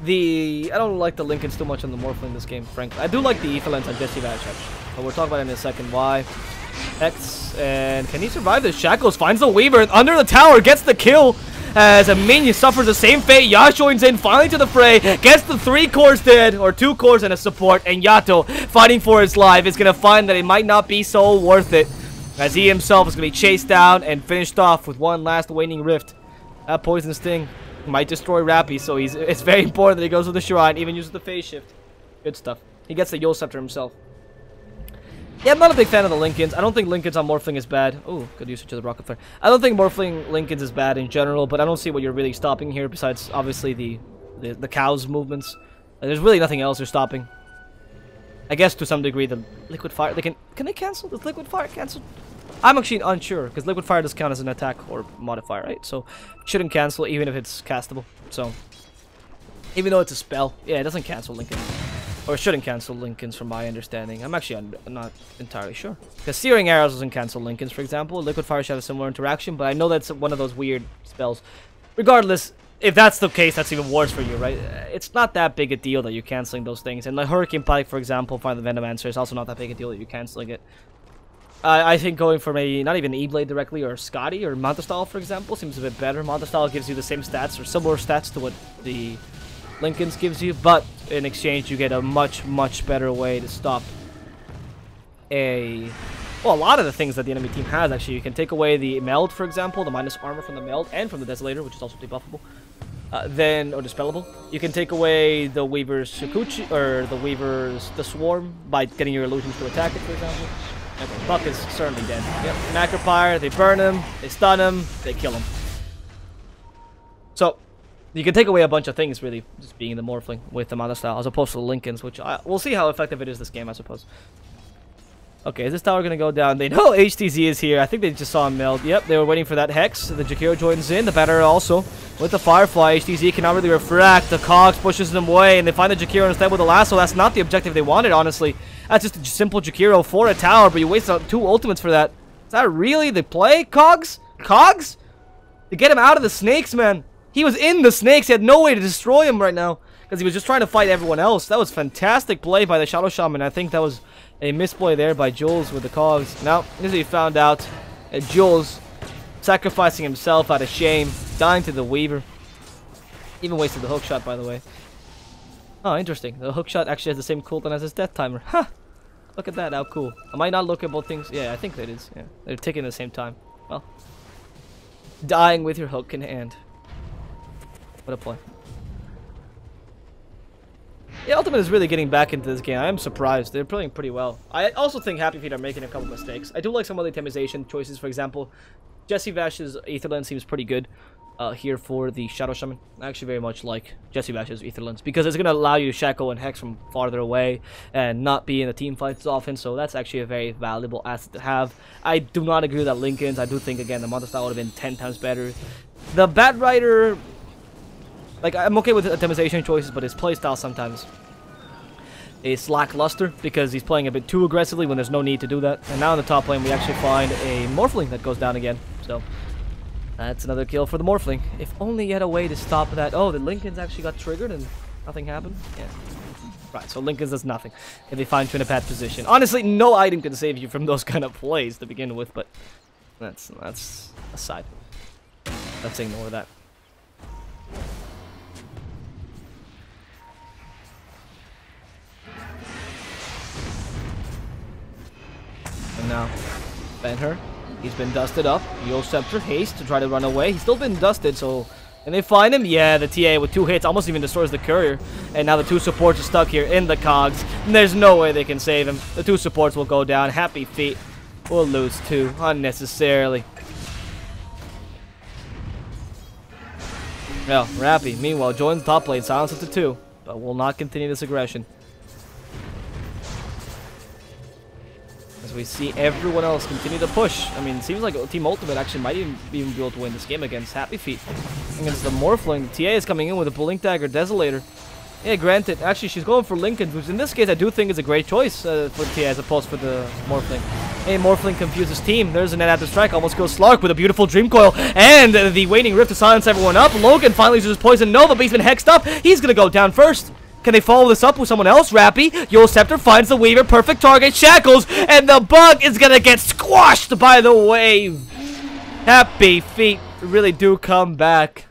I don't like the Lincolns too much on the Morphling in this game, frankly. I do like the Ethelens on Jesse Vash, but we'll talk about it in a second. Why? X, and can he survive this? Shackles finds the Weaver under the tower, gets the kill. As a minion suffers the same fate, Yash joins in, finally to the fray, gets the 3 cores dead, or 2 cores and a support, and Yato, fighting for his life, is going to find that it might not be so worth it, as he himself is going to be chased down and finished off with one last waning rift. That Poison Sting might destroy Rappy, so it's very important that he goes with the Shrine, even uses the phase shift. Good stuff. He gets the Yule Scepter himself. Yeah, I'm not a big fan of the Lincolns. I don't think Lincolns on Morphling is bad. Oh, good usage of the Rocket Flare. I don't think Morphling Lincolns is bad in general, but I don't see what you're really stopping here besides, obviously, the cow's movements. There's really nothing else you're stopping. I guess, to some degree, the Liquid Fire... Can they cancel? Does Liquid Fire cancel? I'm actually unsure, because Liquid Fire does count as an attack or modifier, right? So, it shouldn't cancel even if it's castable. So, even though it's a spell. Yeah, it doesn't cancel Lincoln. Or shouldn't cancel Lincolns from my understanding. I'm actually not entirely sure. Because Searing Arrows doesn't cancel Lincolns, for example. Liquid Fire should have a similar interaction, but I know that's one of those weird spells. Regardless, if that's the case, that's even worse for you, right? It's not that big a deal that you're canceling those things. And the Hurricane Pike, for example, for the Venomancer, is also not that big a deal that you're canceling it. I think going for maybe not even E-Blade directly or Scotty or Montestall, for example, seems a bit better. Montestall gives you the same stats or similar stats to what the Lincolns gives you, but in exchange you get a much better way to stop a lot of the things that the enemy team has. Actually, you can take away the meld, for example, the minus armor from the meld and from the Desolator, which is also debuffable, or dispellable. You can take away the Weaver's Shikuchi or the Swarm by getting your illusions to attack it, for example. Okay, Buck is certainly dead. Yep, Macropyre, they burn him, they stun him, they kill him. So you can take away a bunch of things, really, just being the Morphling with the Montestall, as opposed to the Lincolns, which we'll see how effective it is this game, I suppose. Okay, is this tower gonna go down? They know HTZ is here. I think they just saw him meld. Yep, they were waiting for that Hex. The Jakiro joins in. The Batterer also. With the Firefly, HTZ cannot really refract. The Cogs pushes them away, and they find the Jakiro instead with the Lasso. That's not the objective they wanted, honestly. That's just a simple Jakiro for a tower, but you waste 2 ultimates for that. Is that really the play, Cogs? Cogs? To get him out of the snakes, man. He was in the snakes. He had no way to destroy him right now, because he was just trying to fight everyone else. That was fantastic play by the Shadow Shaman. I think that was a misplay there by Jules with the Cogs. Now, as we found out, Jules sacrificing himself out of shame, dying to the Weaver. Even wasted the hook shot, by the way. Oh, interesting. The hook shot actually has the same cooldown as his death timer. Huh! Look at that, how cool. Am I not looking at both things? Yeah, I think that is. Yeah, they're ticking at the same time. Well, dying with your hook in hand. What a play. Yeah, Ultimate is really getting back into this game. I am surprised. They're playing pretty well. I also think Happy Feet are making a couple mistakes. I do like some of the itemization choices. For example, Jesse Vash's Aetherlens seems pretty good here for the Shadow Shaman. I actually very much like Jesse Vash's Aetherlens because it's going to allow you to shackle and hex from farther away and not be in the team fights often. So that's actually a very valuable asset to have. I do not agree with that Lincolns. I do think, again, the Montestall would have been 10 times better. The Bat Rider... Like, I'm okay with the itemization choices, but his playstyle sometimes is lackluster because he's playing a bit too aggressively when there's no need to do that. And now in the top lane, we actually find a Morphling that goes down again. So, that's another kill for the Morphling. If only he had a way to stop that. Oh, the Lincolns actually got triggered and nothing happened? Yeah. Right, so Lincolns does nothing if they find you in a bad position. Honestly, no item can save you from those kind of plays to begin with, but that's aside. Let's ignore that. And now, Ben-Hur, he's been dusted up. Yo Scepter, haste to try to run away. He's still been dusted, so... And they find him? Yeah, the TA with 2 hits almost even destroys the courier. And now the 2 supports are stuck here in the Cogs. And there's no way they can save him. The 2 supports will go down. Happy Feet will lose 2 unnecessarily. Well, Rappy, meanwhile, joins top lane, silences to 2. But will not continue this aggression. We see everyone else continue to push. I mean, it seems like Team Ultimate actually might even be able to win this game against Happy Feet. Against the Morphling. The TA is coming in with a Blink Dagger Desolator. Yeah, granted. Actually, she's going for Lincoln, which in this case I do think is a great choice for the TA as opposed for the Morphling. Hey, Morphling confuses team. There's a net after strike. Almost kills Slark with a beautiful Dream Coil. And the Waning Rift to silence everyone up. Logan finally uses Poison Nova, but he's been hexed up. He's going to go down first. Can they follow this up with someone else? Rappy. Yo Scepter finds the Weaver. Perfect target. Shackles. And the bug is going to get squashed by the wave. Happy Feet really do come back.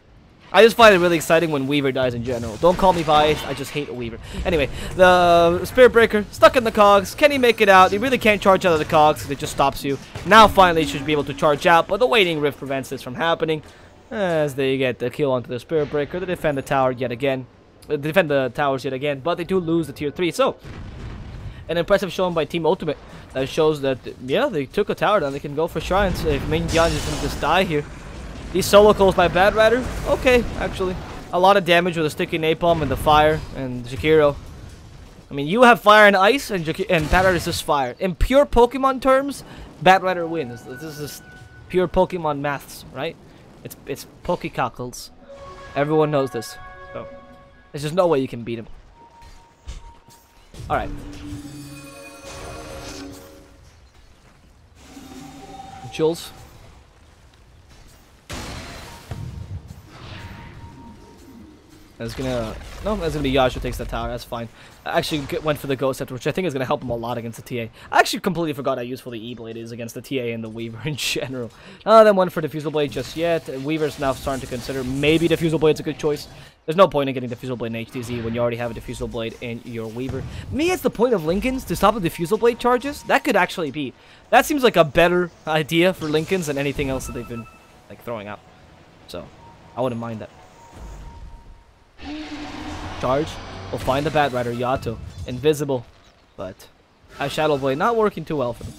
I just find it really exciting when Weaver dies in general. Don't call me biased. I just hate a Weaver. Anyway, the Spirit Breaker stuck in the Cogs. Can he make it out? He really can't charge out of the Cogs because it just stops you. Now finally he should be able to charge out, but the Waning Rift prevents this from happening. As they get the kill onto the Spirit Breaker. They defend the tower yet again. Defend the towers yet again, but they do lose the tier 3. So, an impressive showing by Team Ultimate that shows that, yeah, they took a tower down. They can go for shrines. If Ming Yan is going to just die here. These solo kills by Bad Rider, okay, actually. A lot of damage with the sticky napalm and the fire and Jakiro. I mean, you have fire and ice, and Bad Rider is just fire. In pure Pokemon terms, Bad Rider wins. This is pure Pokemon maths, right? It's Pokecockles. Everyone knows this. So. There's just no way you can beat him. Alright. Jules. That's gonna... No, that's gonna be Yash who takes the tower. That's fine. I actually went for the Ghost Scepter, which I think is gonna help him a lot against the TA. I actually completely forgot how useful the E-Blade is against the TA and the Weaver in general. Then one for Diffusal Blade just yet. Weaver's now starting to consider maybe Diffusal Blade's a good choice. There's no point in getting Diffusal Blade in HTZ when you already have a Diffusal Blade in your Weaver. Me, it's the point of Lincoln's to stop the Diffusal Blade charges. That could actually be. That seems like a better idea for Lincoln's than anything else that they've been like throwing out. So, I wouldn't mind that. Charge. We'll find the Bat Rider, Yato. Invisible. But Shadow Blade not working too well for them.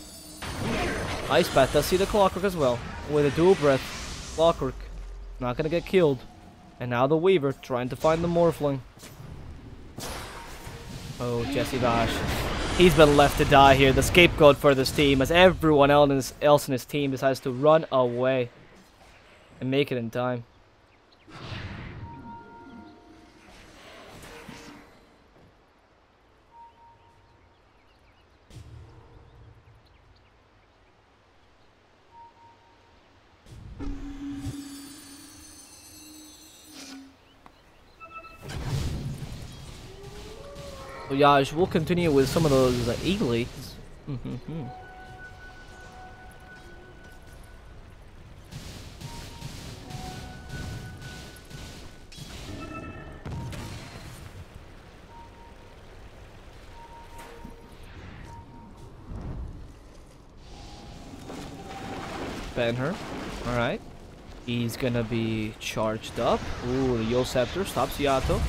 Ice Bat does see the Clockwork as well. With a dual breath. Clockwork. Not gonna get killed. And now the Weaver trying to find the Morphling. Oh, Jesse Vash. He's been left to die here. The scapegoat for this team as everyone else in his team decides to run away. And make it in time. So Yaj, we'll continue with some of those E-Blades. Ben-Hur. Alright. He's gonna be charged up. Ooh, the Yo Scepter stops Yato.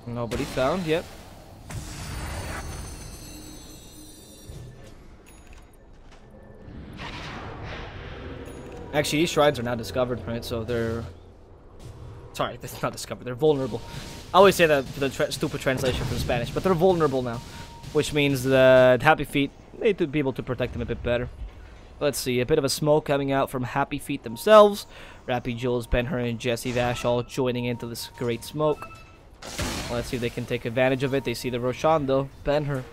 Nobody found yet. Actually, these shrines are now discovered, right? So they're... Sorry, that's not discovered. They're vulnerable. I always say that for the stupid translation from Spanish, but they're vulnerable now. Which means that Happy Feet need to be able to protect them a bit better. Let's see, a bit of a smoke coming out from Happy Feet themselves. Rappy Jules, Ben-Hur, and Jesse Vash all joining into this great smoke. Let's see if they can take advantage of it. They see the Roshan though. Ben-Hur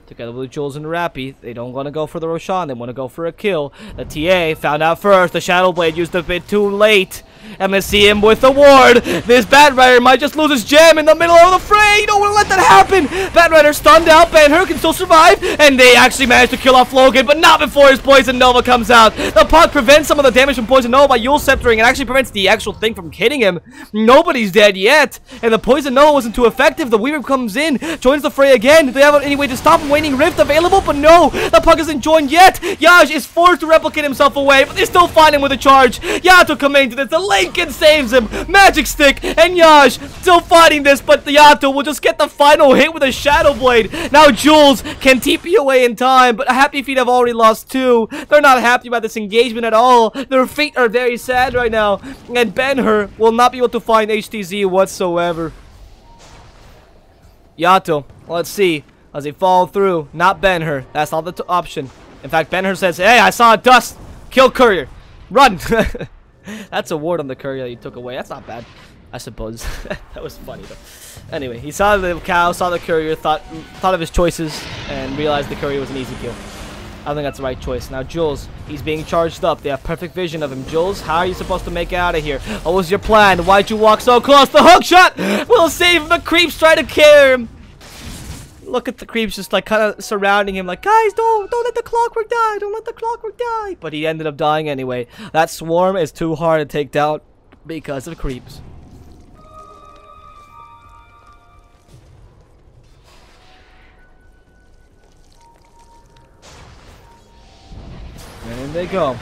together with Jules and Rappy. They don't want to go for the Roshan. They want to go for a kill. The TA found out first. The Shadow Blade used a bit too late. MSC him with the ward. This Bat Rider might just lose his gem in the middle of the fray. You don't want to let that happen. Bat Rider stunned out. Ben-Hur can still survive. And they actually managed to kill off Logan, but not before his Poison Nova comes out. The puck prevents some of the damage from Poison Nova by Yule Sceptering and actually prevents the actual thing from hitting him. Nobody's dead yet. And the Poison Nova wasn't too effective. The Weaver comes in, joins the fray again. Do they have any way to stop him? Waning Rift available? But no, the puck isn't joined yet. Yaj is forced to replicate himself away, but they still find him with a charge. Yato coming to this. The Lincoln saves him. Magic Stick and Yaj still fighting this, but the Yato will just get the final hit with a Shadow Blade. Now Jules can TP away in time, but Happy Feet have already lost 2. They're not happy about this engagement at all. Their feet are very sad right now, and Ben-Hur will not be able to find HTZ whatsoever. Yato, let's see. Does he fall through? Not Ben-Hur. That's not the option. In fact, Ben-Hur says, hey, I saw a dust. Kill Courier. Run. That's a ward on the Courier that you took away. That's not bad, I suppose. That was funny, though. Anyway, he saw the cow, saw the Courier, thought of his choices, and realized the Courier was an easy kill. I think that's the right choice. Now, Jules, he's being charged up. They have perfect vision of him. Jules, how are you supposed to make it out of here? What was your plan? Why'd you walk so close? The hook shot will save him. The creeps try to carry him. Look at the creeps just like kind of surrounding him like, guys, don't let the Clockwork die. Don't let the Clockwork die. But he ended up dying anyway. That swarm is too hard to take down because of creeps. And in they go.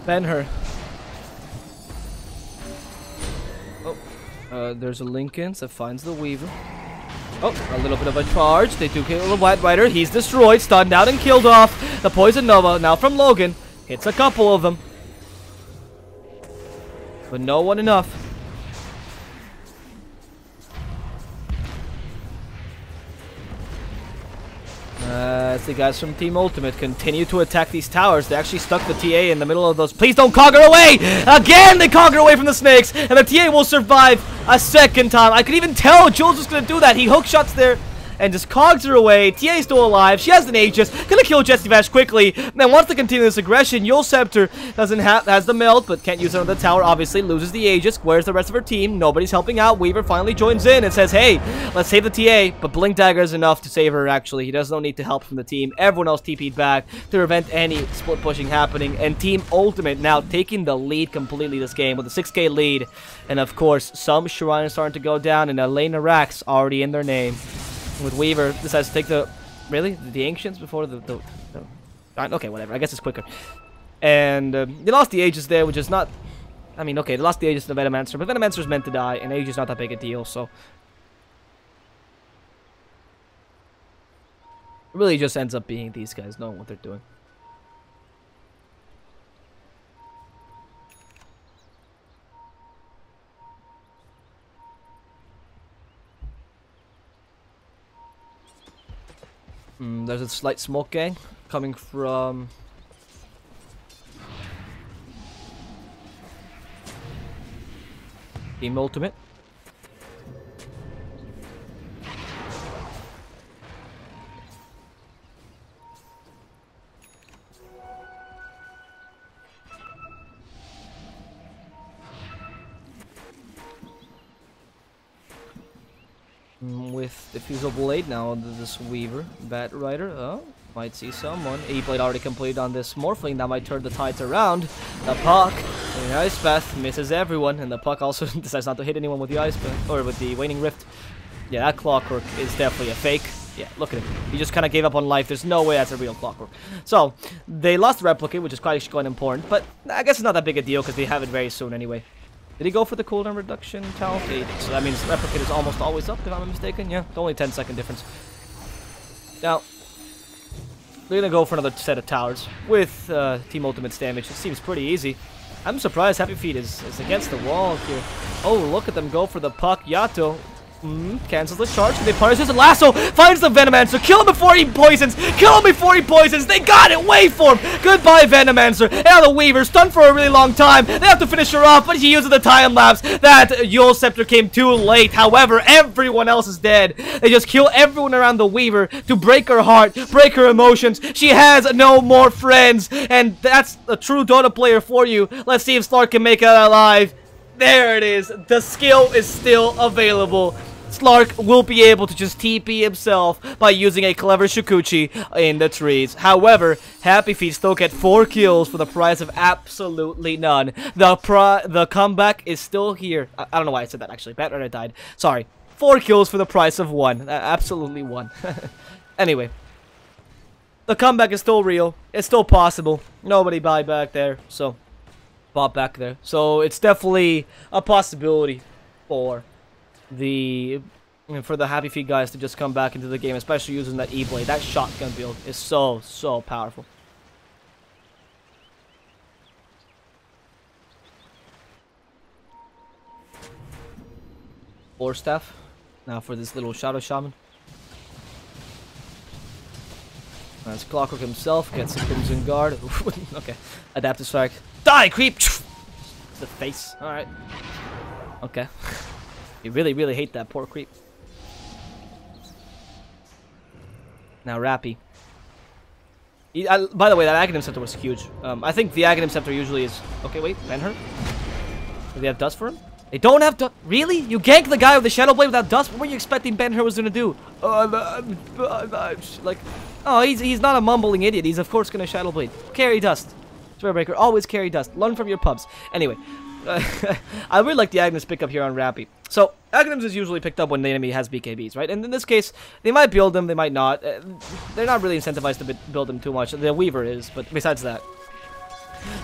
Ben-Hur. Oh, there's a Lincoln that finds the Weaver. Oh, a little bit of a charge. They do kill the White Rider. He's destroyed, stunned out, and killed off. The Poison Nova, now from Logan, hits a couple of them. But no one enough. As the guys from Team Ultimate continue to attack these towers. They actually stuck the TA in the middle of those. Please don't conquer away! Again, they conquer away from the snakes, and the TA will survive a second time. I could even tell Jules was going to do that. He hook shots there and just cogs her away. TA is still alive. She has an Aegis. Gonna kill Jessie Vash quickly. Then wants to continue this aggression. Yul Scepter has the melt, but can't use it on the tower. Obviously, loses the Aegis. Where's the rest of her team? Nobody's helping out. Weaver finally joins in and says, hey, let's save the TA. But Blink Dagger is enough to save her, actually. He does not need to help from the team. Everyone else TP'd back to prevent any split pushing happening. And Team Ultimate now taking the lead completely this game with a 6k lead. And of course, some Shrine is starting to go down, and Elena Rax already in their name. With Weaver, decides to take the Ancients before the okay, whatever. I guess it's quicker. And they lost the Aegis there, which is not. I mean, okay, they lost the Aegis to Venomancer, but Venomancer's meant to die, and Aegis is not that big a deal, so it really just ends up being these guys knowing what they're doing. There's a slight smoke gang coming from Team Ultimate. With Diffusal Blade now, this Weaver, Bat Rider, oh, might see someone. E-Blade already completed on this Morphling, that might turn the tides around. The Puck, the Ice Path, misses everyone, and the Puck also decides not to hit anyone with the Ice Path, or with the Waning Rift. Yeah, that Clockwork is definitely a fake. Yeah, look at him. He just kind of gave up on life. There's no way that's a real Clockwork. So, they lost Replicate, which is quite important, but I guess it's not that big a deal because they have it very soon anyway. Did he go for the cooldown reduction talent? Yeah, he did. So that means Replicate is almost always up, if I'm not mistaken. Yeah, it's only 10-second difference. Now, they're going to go for another set of towers with Team Ultimate's damage. It seems pretty easy. I'm surprised Happy Feet is against the wall here. Oh, look at them go for the Puck. Yato cancels the charge. They punish his lasso. Finds the Venomancer. Kill him before he poisons. Kill him before he poisons. They got it. Wait for him. Goodbye, Venomancer. And now the Weaver, stunned for a really long time. They have to finish her off, but she uses the time lapse. That Yul Scepter came too late. However, everyone else is dead. They just kill everyone around the Weaver to break her heart, break her emotions. She has no more friends. And that's a true Dota player for you. Let's see if Slark can make it alive. There it is. The skill is still available. Slark will be able to just TP himself by using a clever Shikuchi in the trees. However, Happy Feet still get 4 kills for the price of absolutely none. The comeback is still here. I don't know why I said that, actually. Bat Rider died. Sorry. 4 kills for the price of 1. Absolutely 1. Anyway. The comeback is still real. It's still possible. Nobody buy back there, so bought back there. So it's definitely a possibility for the Happy Feet guys to just come back into the game, especially using that E-Blade. That shotgun build is so powerful. Force Staff now for this little Shadow Shaman. That's Clockwork himself, gets a Crimson Guard. Okay, Adaptive Strike. Die, creep! The face. Alright. Okay. You really hate that poor creep. Now Rappy. By the way, that Aghanim Scepter was huge. I think the Aghanim Scepter usually is... Okay, wait, ban her? Do they have Dust for him? They don't have Dust? Really? You ganked the guy with the Shadow Blade without Dust? What were you expecting Ben-Hur was gonna do? Like... Oh, he's not a mumbling idiot. He's of course gonna Shadow Blade. Carry Dust. Swearbreaker, always carry Dust. Learn from your pubs. Anyway. I really like the Aghanims pick up here on Rappy. So, Aghanims is usually picked up when the enemy has BKBs, right? And in this case, they might build them, they might not. They're not really incentivized to build them too much. The Weaver is, but besides that.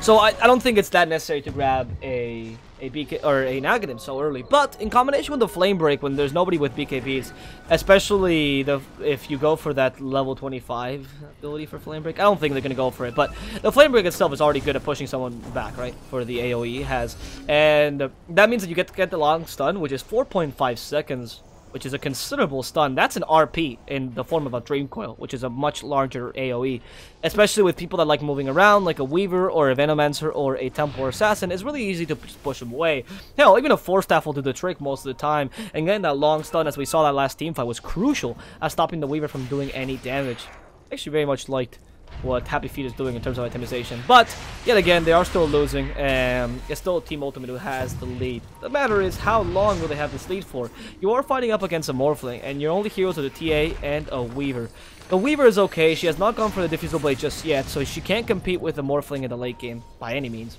So, I don't think it's that necessary to grab a BK or an Aghanim so early. But in combination with the Flame Break, when there's nobody with BKBs, especially if you go for that level 25 ability for Flame Break, I don't think they're gonna go for it. But the Flame Break itself is already good at pushing someone back, right? For the AOE it has, and that means that you get the long stun, which is 4.5 seconds. which is a considerable stun. That's an RP in the form of a Dream Coil, which is a much larger AoE. Especially with people that like moving around, like a Weaver or a Venomancer or a Templar Assassin. It's really easy to push them away. Hell, even a Force Staff will do the trick most of the time. And getting that long stun, as we saw that last team fight, was crucial at stopping the Weaver from doing any damage. I actually very much liked what Happy Feet is doing in terms of itemization. But, yet again, they are still losing, and it's still Team Ultimate who has the lead. The matter is, how long will they have this lead for? You are fighting up against a Morphling, and your only heroes are the TA and a Weaver. The Weaver is okay, she has not gone for the Diffusal Blade just yet, so she can't compete with the Morphling in the late game, by any means.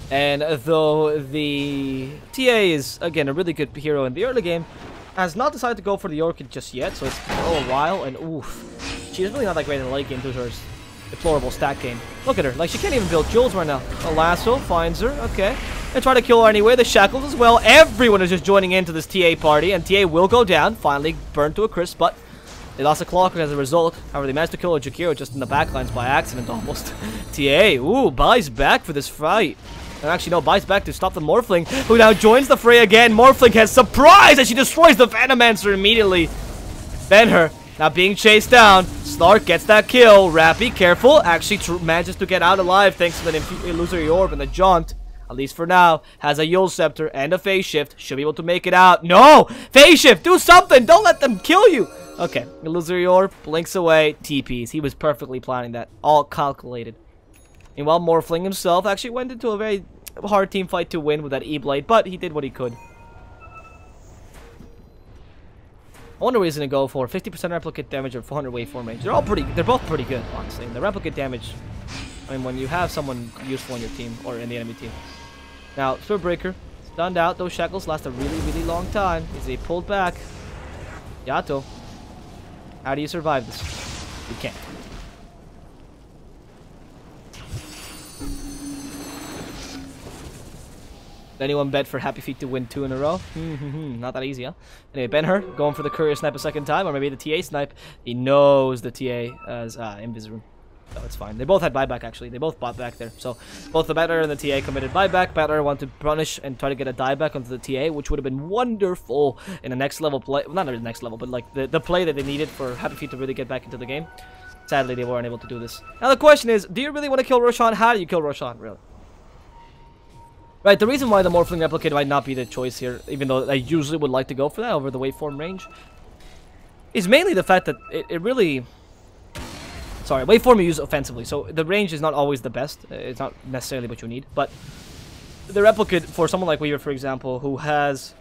And though the TA is, again, a really good hero in the early game, has not decided to go for the Orchid just yet, so it's been a while, and oof. She's really not that great in the late game due to her deplorable stat game. Look at her, like she can't even build jewels right now. A lasso finds her, okay. They try to kill her anyway, the shackles as well. Everyone is just joining into this TA party, and TA will go down, finally burned to a crisp, but they lost a Clockwork as a result. However, they managed to kill a Jakiro just in the backlines by accident almost. TA, ooh, buys back for this fight. And actually, no, buys back to stop the Morphling, who now joins the fray again. Morphling has surprise as she destroys the Venomancer immediately. Ben-Hur now being chased down. Slark gets that kill. Rappy, careful, actually manages to get out alive thanks to the Illusory Orb and the Jaunt. At least for now, has a Yule Scepter and a Phase Shift. Should be able to make it out. No! Phase Shift, do something! Don't let them kill you! Okay, Illusory Orb blinks away. TPs. He was perfectly planning that. All calculated. Meanwhile, Morphling himself actually went into a very hard team fight to win with that E-Blade, but he did what he could. I wonder what he's going to go for. 50% replicate damage or 400 waveform range. They're both pretty good, honestly. And the replicate damage, I mean, when you have someone useful on your team, or in the enemy team. Now, Spirit Breaker, stunned out. Those shackles last a really, really long time. Is he pulled back? Yato, how do you survive this? You can't. Anyone bet for Happy Feet to win 2 in a row? Not that easy, huh? Anyway, Ben-Hur going for the Courier Snipe a second time, or maybe the TA Snipe. He knows the TA as Invis Room. So it's fine. They both had buyback, actually. They both bought back there. So both the Battler and the TA committed buyback. Battler wanted to punish and try to get a dieback onto the TA, which would have been wonderful in the next level play. Well, not the next level, but like the play that they needed for Happy Feet to really get back into the game. Sadly, they weren't able to do this. Now the question is, do you really want to kill Roshan? How do you kill Roshan, really? Right, the reason why the Morphling Replicator might not be the choice here, even though I usually would like to go for that over the waveform range, is mainly the fact that it really... Sorry, waveform you use offensively, so the range is not always the best. It's not necessarily what you need, but the Replicate, for someone like Weaver, for example, who has...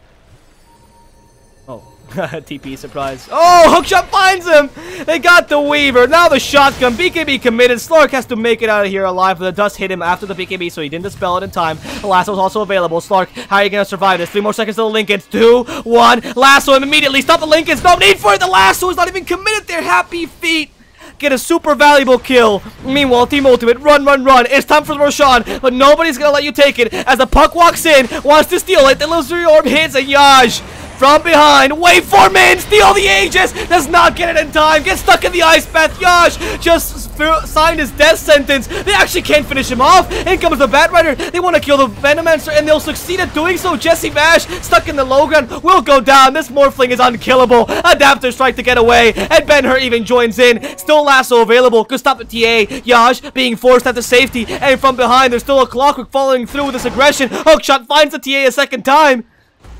Oh, TP, surprise. Oh, Hookshot finds him! They got the Weaver. Now the shotgun. BKB committed. Slark has to make it out of here alive, but the dust hit him after the BKB, so he didn't dispel it in time. The lasso is also available. Slark, how are you going to survive this? 3 more seconds to the Lincolns. 2, 1. Lasso him immediately. Stop the Lincolns. No need for it. The lasso is not even committed there. Happy Feet get a super valuable kill. Meanwhile, Team Ultimate, run, run, run. It's time for Roshan, but nobody's going to let you take it. As the puck walks in, wants to steal it. The Illusory Orb hits a Yaj. From behind, waveform in, steal the Aegis, does not get it in time, gets stuck in the ice path. Yash just signed his death sentence. They actually can't finish him off. In comes the Batrider. They want to kill the Venomancer, and they'll succeed at doing so. Jesse Bash, stuck in the low ground, will go down. This Morphling is unkillable. Adapter strike to get away, and Ben-Hur even joins in. Still lasso available. Could stop the TA. Yash being forced at the safety, and from behind, there's still a Clockwork following through with this aggression. Hookshot finds the TA a second time.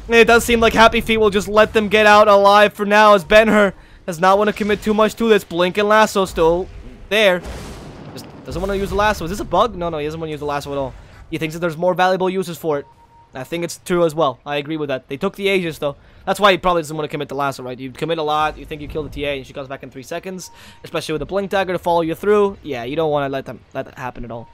It does seem like Happy Feet will just let them get out alive for now, as Ben-Hur does not want to commit too much to this. Blink and lasso still there. Just doesn't want to use the lasso. Is this a bug? No, he doesn't want to use the lasso at all. He thinks that there's more valuable uses for it. I think it's true as well. I agree with that. They took the Aegis, though. That's why he probably doesn't want to commit the lasso, right? You commit a lot, you think you kill the TA, and she comes back in 3 seconds. Especially with a Blink Dagger to follow you through. Yeah, you don't want to let that happen at all.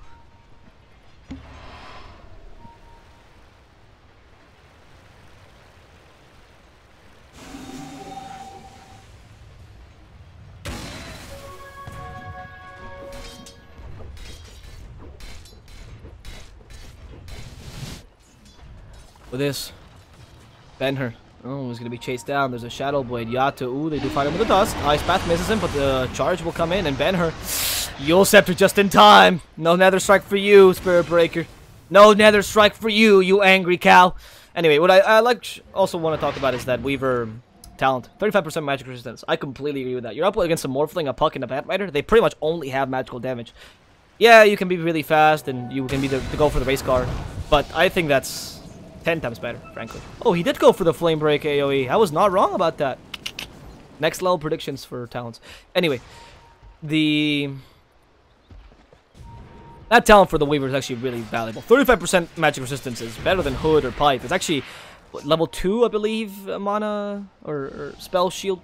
With this, Ben-Hur. Oh, he's gonna be chased down. There's a Shadow Blade. Yato. Ooh, they do find him with the dust. Ice Path misses him, but the charge will come in, and Ben-Hur. Yule Scepter just in time. No Nether Strike for you, Spirit Breaker. No Nether Strike for you, you angry cow. Anyway, what I also want to talk about is that Weaver talent. 35% magic resistance. I completely agree with that. You're up against a Morphling, a Puck, and a Batmiter. They pretty much only have magical damage. Yeah, you can be really fast, and you can be the go for the race car. But I think that's 10 times better, frankly. Oh, he did go for the Flame Break AoE. I was not wrong about that. Next level predictions for talents. Anyway, that talent for the Weaver is actually really valuable. 35% magic resistance is better than Hood or Pipe. It's actually what, level 2, I believe, mana or spell shield.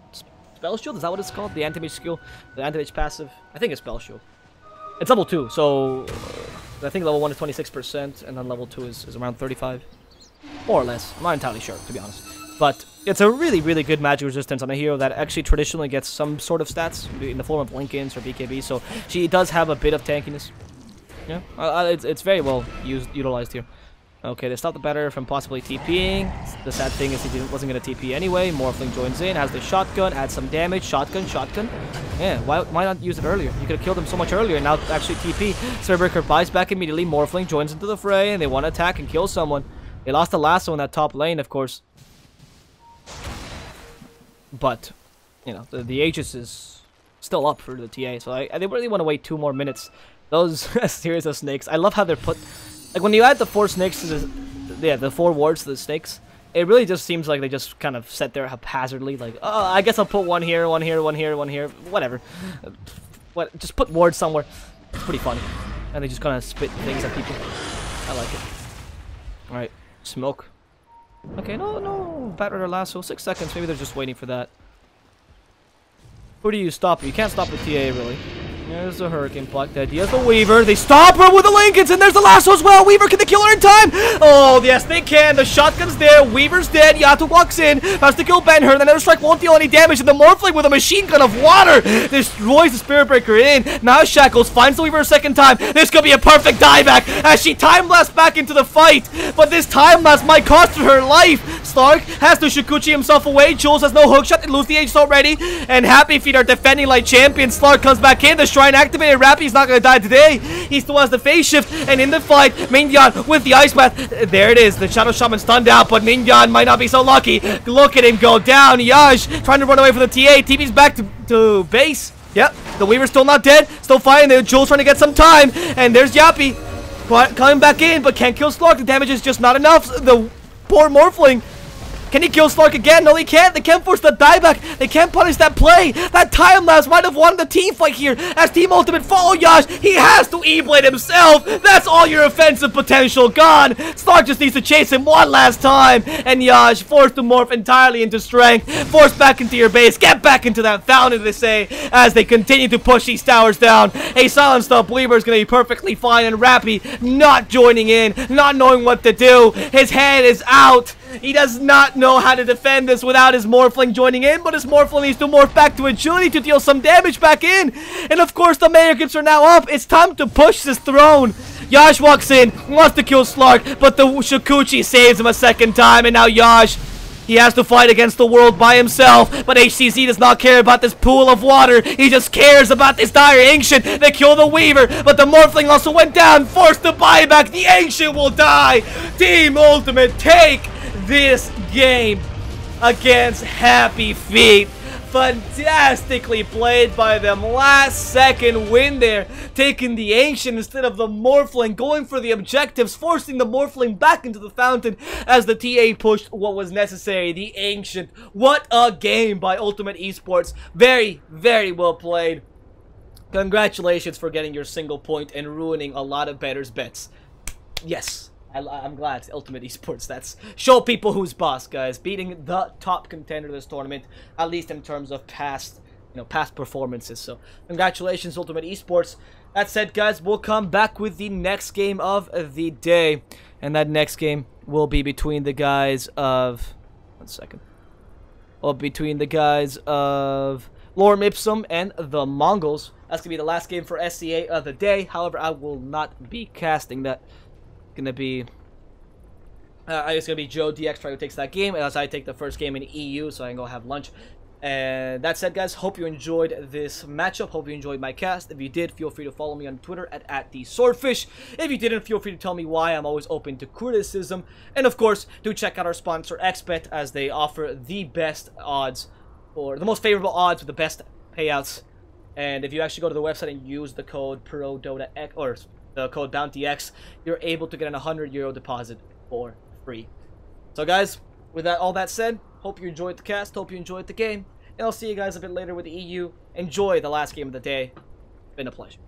Spell shield, is that what it's called? The anti-mage skill, the anti-mage passive. I think it's spell shield. It's level 2, so I think level 1 is 26%, and then level 2 is around 35, more or less. I'm not entirely sure, to be honest. But it's a really, really good magic resistance on a hero that actually traditionally gets some sort of stats in the form of Linkins or BKB, so she does have a bit of tankiness. Yeah, it's very well utilized here. Okay, they stopped the batter from possibly TPing. The sad thing is he wasn't going to TP anyway. Morphling joins in, has the shotgun, adds some damage. Shotgun. Yeah, why not use it earlier? You could have killed him so much earlier and now actually TP. Spellbreaker buys back immediately. Morphling joins into the fray and they want to attack and kill someone. They lost the lasso in that top lane, of course. But, you know, the Aegis is still up for the TA, so they really want to wait 2 more minutes. Those series of snakes, I love how they're put... Like, when you add the 4 snakes to the 4 wards to the snakes, it really just seems like they just kind of sit there haphazardly, like, oh, I guess I'll put one here, one here, one here, one here, whatever. Just put wards somewhere. It's pretty funny. And they just kind of spit things at people. I like it. Alright, smoke. Okay, no, Batter or lasso, 6 seconds, maybe they're just waiting for that. Who do you stop? You can't stop the TA, really. There's the Hurricane Puck. The idea is the Weaver. They stop her with the Linkins, and there's the lasso as well. Weaver, can they kill her in time? Oh, yes, they can. The shotgun's there. Weaver's dead. Yato walks in. Has to kill Ben-Hur. The Nether Strike won't deal any damage, and the Morphling with a machine gun of water destroys the Spirit Breaker in. Now Shackles finds the Weaver a second time. This could be a perfect dieback as she time blasts back into the fight, but this time blast might cost her life. Stark has to Shikuchi himself away. Jules has no hookshot. They lose the Aegis already, and Happy Feet are defending like champions. Stark comes back in. The Shrine activated. Rappy's not going to die today. He still has the phase shift, and in the fight, Mingyan with the Ice Path. There it is. The Shadow Shaman stunned out, but Mingyan might not be so lucky. Look at him go down. Yash trying to run away from the TA. TP's back to base. Yep, the Weaver's still not dead. Still fighting there. Jules trying to get some time, and there's Yappy coming back in, but can't kill Slark. The damage is just not enough. The poor Morphling. Can he kill Slark again? No, he can't. They can't force the dieback. They can't punish that play. That time lapse might have won the team fight here. As Team Ultimate follow Yash, he has to E-Blade himself. That's all your offensive potential gone. Slark just needs to chase him one last time. And Yash forced to morph entirely into strength. Forced back into your base. Get back into that fountain, they say, as they continue to push these towers down. A Silent Stop Weaver is going to be perfectly fine, and Rappy not joining in, not knowing what to do. His head is out. He does not know how to defend this without his Morphling joining in, but his Morphling needs to morph back to agility to deal some damage back in. And of course, the Mayor Grips are now up. It's time to push this throne. Yash walks in, wants to kill Slark, but the Shikuchi saves him a second time, and now Yash, he has to fight against the world by himself, but HCZ does not care about this pool of water. He just cares about this dire Ancient. They kill the Weaver, but the Morphling also went down, forced to buy back. The Ancient will die. Team Ultimate take this game against Happy Feet. Fantastically played by them. Last second win there, taking the Ancient instead of the Morphling, going for the objectives, forcing the Morphling back into the fountain as the TA pushed what was necessary. The Ancient. What a game by Ultimate Esports. Very, very well played. Congratulations for getting your single point and ruining a lot of bettors' bets. Yes. I'm glad Ultimate Esports. That's show people who's boss, guys. Beating the top contender of this tournament, at least in terms of past performances. So congratulations, Ultimate Esports. That said, guys, we'll come back with the next game of the day, and that next game will be between the guys of between the guys of Lorem Ipsum and the Mongols. That's gonna be the last game for SCA of the day. However, I will not be casting that. It's gonna be Joe DX who takes that game, as I take the first game in EU, so I can go have lunch. And that said, guys, hope you enjoyed this matchup. Hope you enjoyed my cast. If you did, feel free to follow me on Twitter at @theswordfish. If you didn't, feel free to tell me why. I'm always open to criticism. And of course, do check out our sponsor, XBet, as they offer the best odds, or the most favorable odds with the best payouts. And if you actually go to the website and use the code PRODOTAX, or the code BOUNTYX, you're able to get an €100 deposit for free. So guys, with all that said, hope you enjoyed the cast, hope you enjoyed the game, and I'll see you guys a bit later with the EU. Enjoy the last game of the day. It's been a pleasure.